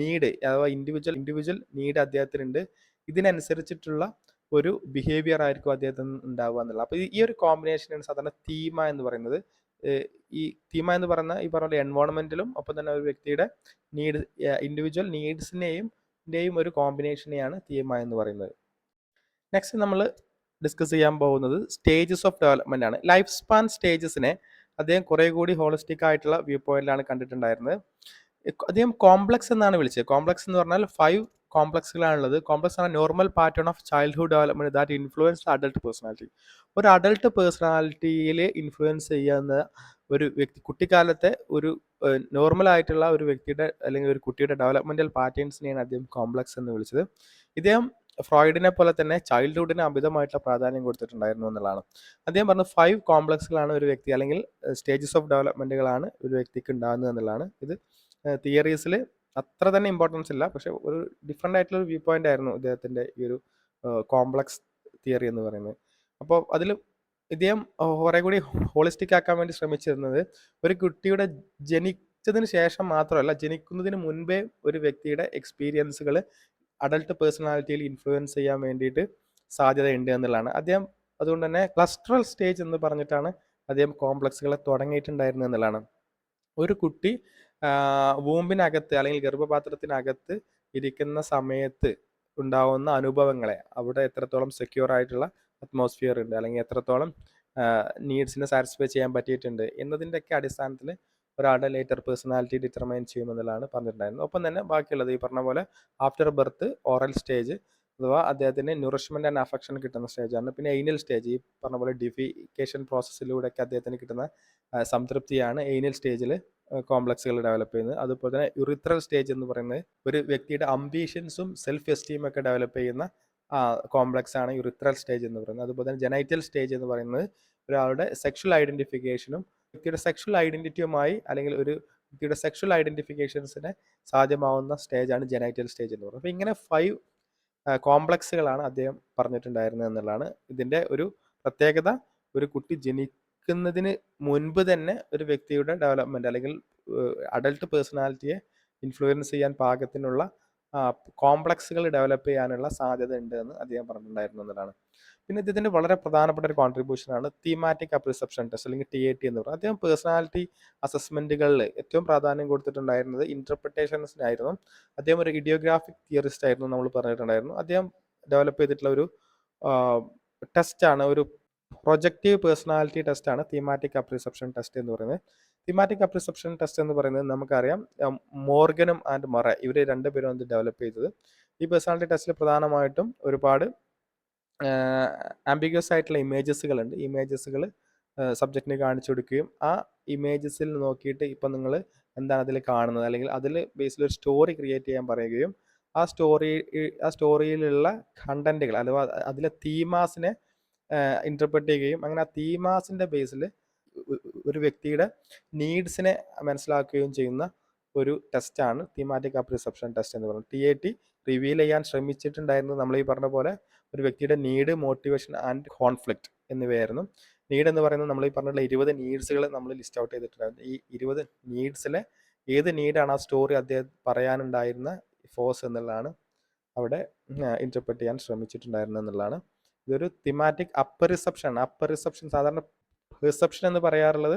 നീഡ് അഥവാ ഇൻഡിവിജ്വൽ നീഡ് അദ്ദേഹത്തിനുണ്ട്, ഇതിനനുസരിച്ചിട്ടുള്ള ഒരു ബിഹേവിയർ ആയിരിക്കും അദ്ദേഹത്തിന് ഉണ്ടാവുക എന്നുള്ളത്. അപ്പോൾ ഈ ഒരു കോമ്പിനേഷനാണ് സാധാരണ തീമ എന്ന് പറയുന്നത്. ഈ തീമ എന്ന് പറയുന്ന ഈ പറഞ്ഞ എൻവോൺമെൻറ്റിലും ഒപ്പം തന്നെ ഒരു വ്യക്തിയുടെ ഇൻഡിവിജ്വൽ നീഡ്സിൻ്റെയും ഒരു കോമ്പിനേഷനെയാണ് തീമ എന്ന് പറയുന്നത്. നെക്സ്റ്റ് നമ്മൾ ഡിസ്കസ് ചെയ്യാൻ പോകുന്നത് സ്റ്റേജസ് ഓഫ് ഡെവലപ്മെൻ്റ് ആണ്. ലൈഫ് സ്പാൻ സ്റ്റേജസിനെ അദ്ദേഹം കുറേ കൂടി ഹോളിസ്റ്റിക് ആയിട്ടുള്ള വ്യൂ പോയിന്റിലാണ് കണ്ടിട്ടുണ്ടായിരുന്നത്. അദ്ദേഹം കോംപ്ലക്സ് എന്നാണ് വിളിച്ചത്. കോംപ്ലക്സ് എന്ന് പറഞ്ഞാൽ 5 കോംപ്ലക്സുകളാണുള്ളത്. കോംപ്ലക്സ് ആണ് normal pattern of childhood development that influence adult personality. ഒരു അഡൾട്ട് പേഴ്സണാലിറ്റിയിൽ ഇൻഫ്ലുവൻസ് ചെയ്യുന്ന ഒരു വ്യക്തി, കുട്ടിക്കാലത്തെ ഒരു നോർമൽ ആയിട്ടുള്ള ഒരു വ്യക്തിയുടെ അല്ലെങ്കിൽ ഒരു കുട്ടിയുടെ ഡെവലപ്മെൻറ്റൽ പാറ്റേൺസിനെയാണ് അദ്ദേഹം കോംപ്ലക്സ് എന്ന് വിളിച്ചത്. ഇദ്ദേഹം ഫ്രോയിഡിനെ പോലെ തന്നെ ചൈൽഡ്ഹുഡിന് അമിതമായിട്ടുള്ള പ്രാധാന്യം കൊടുത്തിട്ടുണ്ടായിരുന്നു എന്നുള്ളതാണ്. അദ്ദേഹം പറഞ്ഞു 5 കോംപ്ലക്സുകളാണ് ഒരു വ്യക്തി, അല്ലെങ്കിൽ സ്റ്റേജസ് ഓഫ് ഡെവലപ്മെൻറ്റുകളാണ് ഒരു വ്യക്തിക്ക് ഉണ്ടാകുന്നത് എന്നുള്ളതാണ്. ഇത് തിയറീസിൽ അത്ര തന്നെ ഇമ്പോർട്ടൻസ് ഇല്ല, പക്ഷെ ഒരു ഡിഫറെൻ്റ് ആയിട്ടുള്ള ഒരു വ്യൂ പോയിന്റ് ആയിരുന്നു ഇദ്ദേഹത്തിൻ്റെ ഈ ഒരു കോംപ്ലക്സ് തിയറി എന്ന് പറയുന്നത്. അപ്പോൾ അതിൽ ഇദ്ദേഹം കുറേ കൂടി ഹോളിസ്റ്റിക് ആക്കാൻ വേണ്ടി ശ്രമിച്ചിരുന്നത് ഒരു കുട്ടിയുടെ ജനിച്ചതിന് ശേഷം മാത്രമല്ല, ജനിക്കുന്നതിന് മുൻപേ ഒരു വ്യക്തിയുടെ എക്സ്പീരിയൻസുകൾ അഡൾട്ട് പേഴ്സണാലിറ്റിയിൽ ഇൻഫ്ലുവൻസ് ചെയ്യാൻ വേണ്ടിയിട്ട് സാധ്യതയുണ്ട് എന്നുള്ളതാണ്. അദ്ദേഹം അതുകൊണ്ട് തന്നെ ക്ലസ്റ്ററൽ സ്റ്റേജ് എന്ന് പറഞ്ഞിട്ടാണ് അദ്ദേഹം കോംപ്ലക്സുകളെ തുടങ്ങിയിട്ടുണ്ടായിരുന്നത് എന്നുള്ളതാണ്. ഒരു കുട്ടി വൂമ്പിനകത്ത് അല്ലെങ്കിൽ ഗർഭപാത്രത്തിനകത്ത് ഇരിക്കുന്ന സമയത്ത് ഉണ്ടാവുന്ന അനുഭവങ്ങളെ, അവിടെ എത്രത്തോളം സെക്യൂർ ആയിട്ടുള്ള അറ്റ്മോസ്ഫിയർ ഉണ്ട്, അല്ലെങ്കിൽ എത്രത്തോളം നീഡ്സിനെ സാറ്റിസ്ഫൈ ചെയ്യാൻ പറ്റിയിട്ടുണ്ട് എന്നതിൻ്റെയൊക്കെ അടിസ്ഥാനത്തിൽ ഒരാളുടെ ലേറ്റർ പേഴ്സണാലിറ്റി ഡിറ്റർമൈൻ ചെയ്യുമെന്നുള്ളതാണ് പറഞ്ഞിട്ടുണ്ടായിരുന്നത്. ഒപ്പം തന്നെ ബാക്കിയുള്ളത് ഈ പറഞ്ഞ പോലെ ആഫ്റ്റർ ബർത്ത് ഓറൽ സ്റ്റേജ് അഥവാ അദ്ദേഹത്തിന് ന്യൂറിഷ്മെൻറ്റ് ആൻഡ് അഫെക്ഷൻ കിട്ടുന്ന സ്റ്റേജാണ്. പിന്നെ എയ്നൽ സ്റ്റേജ്, ഈ പറഞ്ഞ പോലെ ഡിഫിക്കേഷൻ പ്രോസസ്സിലൂടെയൊക്കെ അദ്ദേഹത്തിന് കിട്ടുന്ന സംതൃപ്തിയാണ് എയ്നൽ സ്റ്റേജിൽ കോംപ്ലക്സുകൾ ഡെവലപ്പ് ചെയ്യുന്നത്. അതുപോലെ തന്നെ യുറിത്രൽ സ്റ്റേജ് എന്ന് പറയുന്നത് ഒരു വ്യക്തിയുടെ അംബീഷൻസും സെൽഫ് എസ്റ്റീമും ഒക്കെ ഡെവലപ്പ് ചെയ്യുന്ന കോംപ്ലക്സ് ആണ് യുറിത്രൽ സ്റ്റേജ് എന്ന് പറയുന്നത്. അതുപോലെ തന്നെ ജെനൈറ്റൽ സ്റ്റേജ് എന്ന് പറയുന്നത് ഒരാളുടെ സെക്ഷൽ ഐഡൻറ്റിഫിക്കേഷനും വ്യക്തിയുടെ സെക്ഷൽ ഐഡൻറ്റിറ്റിയുമായി അല്ലെങ്കിൽ ഒരു വ്യക്തിയുടെ സെക്ഷൽ ഐഡൻറ്റിഫിക്കേഷൻസിന് സാധ്യമാവുന്ന സ്റ്റേജാണ് ജെനൈറ്റൽ സ്റ്റേജ് എന്ന് പറയുന്നത്. അപ്പോൾ ഇങ്ങനെ 5 കോംപ്ലക്സുകളാണ് അദ്ദേഹം പറഞ്ഞിട്ടുണ്ടായിരുന്നത് എന്നുള്ളതാണ്. ഇതിൻ്റെ ഒരു പ്രത്യേകത, ഒരു കുട്ടി ജനിക്കുന്നതിന് മുൻപ് തന്നെ ഒരു വ്യക്തിയുടെ ഡെവലപ്മെൻറ്റ് അല്ലെങ്കിൽ അഡൾട്ട് പേഴ്സണാലിറ്റിയെ ഇൻഫ്ലുവൻസ് ചെയ്യാൻ പാകത്തിനുള്ള കോംപ്ലക്സുകൾ ഡെവലപ്പ് ചെയ്യാനുള്ള സാധ്യത ഉണ്ട് എന്ന് അദ്ദേഹം പറഞ്ഞിട്ടുണ്ടായിരുന്നു എന്നുള്ളതാണ്. പിന്നെ ഇതിൻ്റെ വളരെ പ്രധാനപ്പെട്ട ഒരു കോൺട്രിബ്യൂഷനാണ് തീമാറ്റിക് അപ്രിസെപ്ഷൻ ടെസ്റ്റ് അല്ലെങ്കിൽ TAT എന്ന് പറയുന്നത്. അദ്ദേഹം പേഴ്സണാലിറ്റി അസസ്മെൻറ്റുകളിൽ ഏറ്റവും പ്രാധാന്യം കൊടുത്തിട്ടുണ്ടായിരുന്നത് ഇൻ്റർപ്രിട്ടേഷൻസിനായിരുന്നു. അദ്ദേഹം ഒരു ഇഡിയോഗ്രാഫിക് തിയറിസ്റ്റ് ആയിരുന്നു, നമ്മൾ പറഞ്ഞിട്ടുണ്ടായിരുന്നു. അദ്ദേഹം ഡെവലപ്പ് ചെയ്തിട്ടുള്ള ഒരു ടെസ്റ്റാണ്, ഒരു പ്രൊജക്റ്റീവ് പേഴ്സണാലിറ്റി ടെസ്റ്റാണ് തീമാറ്റിക് അപ്രിസെപ്ഷൻ ടെസ്റ്റ് എന്ന് പറയുന്നത്. തീമാറ്റിക് അപ്രിസെപ്ഷൻ ടെസ്റ്റ് എന്ന് പറയുന്നത് നമുക്കറിയാം മോർഗനും ആൻഡ് മൊറ ഇവർ രണ്ടുപേരും അത് ഡെവലപ്പ് ചെയ്തത്. ഈ പേഴ്സണാലിറ്റി ടെസ്റ്റിൽ പ്രധാനമായിട്ടും ഒരുപാട് ആംബിഗ്യസ് ആയിട്ടുള്ള ഇമേജസുകളുണ്ട്. ഇമേജസുകൾ സബ്ജക്റ്റിന് കാണിച്ചു കൊടുക്കുകയും ആ ഇമേജസിൽ നോക്കിയിട്ട് ഇപ്പം നിങ്ങൾ എന്താണ് അതിൽ കാണുന്നത് അല്ലെങ്കിൽ അതിൽ ബേസിൽ ഒരു സ്റ്റോറി ക്രിയേറ്റ് ചെയ്യാൻ പറയുകയും ആ സ്റ്റോറിയിലുള്ള കണ്ടന്റുകൾ അഥവാ അതിലെ തീമാസിനെ ഇൻ്റർപ്രറ്റ് ചെയ്യുകയും അങ്ങനെ ആ തീമാസിൻ്റെ ബേസിൽ ഒരു വ്യക്തിയുടെ നീഡ്സിനെ മനസ്സിലാക്കുകയും ചെയ്യുന്ന ഒരു ടെസ്റ്റാണ് തീമാറ്റിക് അപ്രിസെപ്ഷൻ ടെസ്റ്റ് എന്ന് പറയുന്നത്. TAT റിവീൽ ചെയ്യാൻ ശ്രമിച്ചിട്ടുണ്ടായിരുന്നത് നമ്മൾ ഈ പറഞ്ഞ പോലെ ഒരു വ്യക്തിയുടെ നീഡ്, മോട്ടിവേഷൻ ആൻഡ് കോൺഫ്ലിക്റ്റ് എന്നിവയായിരുന്നു. നീഡ് എന്ന് പറയുന്നത് നമ്മൾ ഈ പറഞ്ഞിട്ടുള്ള 20 നീഡ്സുകൾ നമ്മൾ ലിസ്റ്റ് ഔട്ട് ചെയ്തിട്ടുണ്ടായിരുന്നു. ഈ 20 നീഡ്സിലെ ഏത് നീഡാണ് ആ സ്റ്റോറി അദ്ദേഹം പറയാനുണ്ടായിരുന്ന ഫോഴ്സ് എന്നുള്ളതാണ് അവിടെ ഇൻ്റർപ്രറ്റ് ചെയ്യാൻ ശ്രമിച്ചിട്ടുണ്ടായിരുന്നത് എന്നുള്ളതാണ്. ഇതൊരു തിമാറ്റിക് അപ്പർ റിസപ്ഷൻ ആണ്. അപ്പർ റിസപ്ഷൻ സാധാരണ പെർസെപ്ഷൻ എന്ന് പറയാറുള്ളത്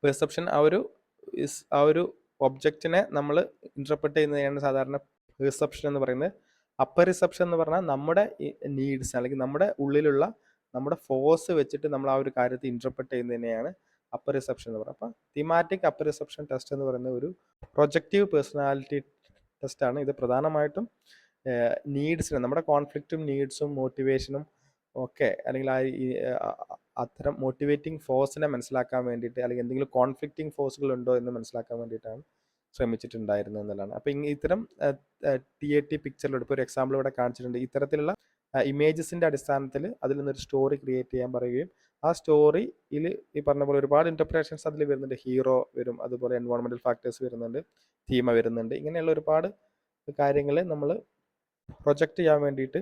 പെർസെപ്ഷൻ ആ ഒരു ഒബ്ജക്റ്റിനെ നമ്മൾ ഇൻ്റർപ്രറ്റ് ചെയ്യുന്നതാണ് സാധാരണ പെർസെപ്ഷൻ എന്ന് പറയുന്നത്. അപ്പർ റിസപ്ഷൻ എന്ന് പറഞ്ഞാൽ നമ്മുടെ നീഡ്സ് അല്ലെങ്കിൽ നമ്മുടെ ഉള്ളിലുള്ള നമ്മുടെ ഫോഴ്സ് വെച്ചിട്ട് നമ്മൾ ആ ഒരു കാര്യത്തെ ഇൻ്റർപ്രറ്റ് ചെയ്യുന്നതിനെയാണ് അപ്പർ റിസപ്ഷൻ എന്ന് പറയുന്നത്. അപ്പോൾ തിമാറ്റിക് അപ്പർ റിസപ്ഷൻ ടെസ്റ്റ് എന്ന് പറയുന്ന ഒരു പ്രൊജക്റ്റീവ് പേഴ്സണാലിറ്റി ടെസ്റ്റാണ്. ഇത് പ്രധാനമായിട്ടും നീഡ്സിന് നമ്മുടെ കോൺഫ്ലിക്റ്റും നീഡ്സും മോട്ടിവേഷനും ഒക്കെ അല്ലെങ്കിൽ അത്തരം മോട്ടിവേറ്റിംഗ് ഫോഴ്സിനെ മനസ്സിലാക്കാൻ വേണ്ടിയിട്ട് അല്ലെങ്കിൽ എന്തെങ്കിലും കോൺഫ്ലിക്റ്റിംഗ് ഫോഴ്സുകൾ ഉണ്ടോ എന്ന് മനസ്സിലാക്കാൻ വേണ്ടിയിട്ടാണ് ശ്രമിച്ചിട്ടുണ്ടായിരുന്നത് എന്നുള്ളതാണ്. അപ്പോൾ ഇത്തരം TAT പിക്ചറിലൂടെ ഇപ്പോൾ ഒരു എക്സാമ്പിൾ ഇവിടെ കാണിച്ചിട്ടുണ്ട്. ഇത്തരത്തിലുള്ള ഇമേജസിൻ്റെ അടിസ്ഥാനത്തിൽ അതിൽ നിന്നൊരു സ്റ്റോറി ക്രിയേറ്റ് ചെയ്യാൻ പറയുകയും ആ സ്റ്റോറിയിൽ ഈ പറഞ്ഞ പോലെ ഒരുപാട് ഇൻ്റർപ്രിറ്റേഷൻസ് അതിൽ വരുന്നുണ്ട്. ഹീറോ വരും, അതുപോലെ എൻവയോൺമെൻറ്റൽ ഫാക്ടേഴ്സ് വരുന്നുണ്ട്, തീമ വരുന്നുണ്ട്. ഇങ്ങനെയുള്ള ഒരുപാട് കാര്യങ്ങൾ നമ്മൾ പ്രൊജക്റ്റ് ചെയ്യാൻ വേണ്ടിയിട്ട്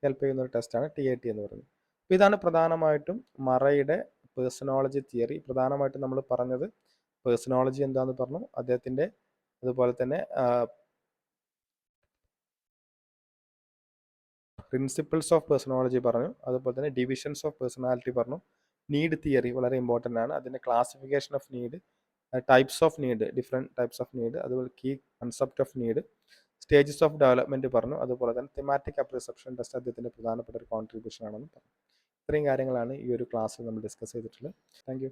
ഹെൽപ്പ് ചെയ്യുന്ന ഒരു ടെസ്റ്റാണ് TAT എന്ന് പറയുന്നത്. അപ്പോൾ ഇതാണ് പ്രധാനമായിട്ടും മറയുടെ പേഴ്സണോളജി തിയറി. പ്രധാനമായിട്ടും നമ്മൾ പറഞ്ഞത് പേഴ്സണോളജി എന്താണെന്ന് പറഞ്ഞു, അദ്ദേഹത്തിൻ്റെ അതുപോലെ തന്നെ പ്രിൻസിപ്പിൾസ് ഓഫ് പേഴ്സണോളജി പറഞ്ഞു, അതുപോലെ തന്നെ ഡിവിഷൻസ് ഓഫ് പേഴ്സണാലിറ്റി പറഞ്ഞു. നീഡ് തിയറി വളരെ ഇമ്പോർട്ടൻ്റ് ആണ്. അതിൻ്റെ classification of need, types of need, different types of need, അതുപോലെ key concept of need, stages of development പറഞ്ഞു. അതുപോലെ തന്നെ തിമാറ്റിക് അപ്രിസെപ്ഷൻ ടെസ്റ്റ് അദ്ദേഹത്തിൻ്റെ പ്രധാനപ്പെട്ട ഒരു കോൺട്രിബ്യൂഷൻ ആണെന്ന് പറഞ്ഞു. ഇത്രയും കാര്യങ്ങളാണ് ഈ ഒരു ക്ലാസ്സിൽ നമ്മൾ ഡിസ്കസ് ചെയ്തിട്ടുള്ളത്. Thank you.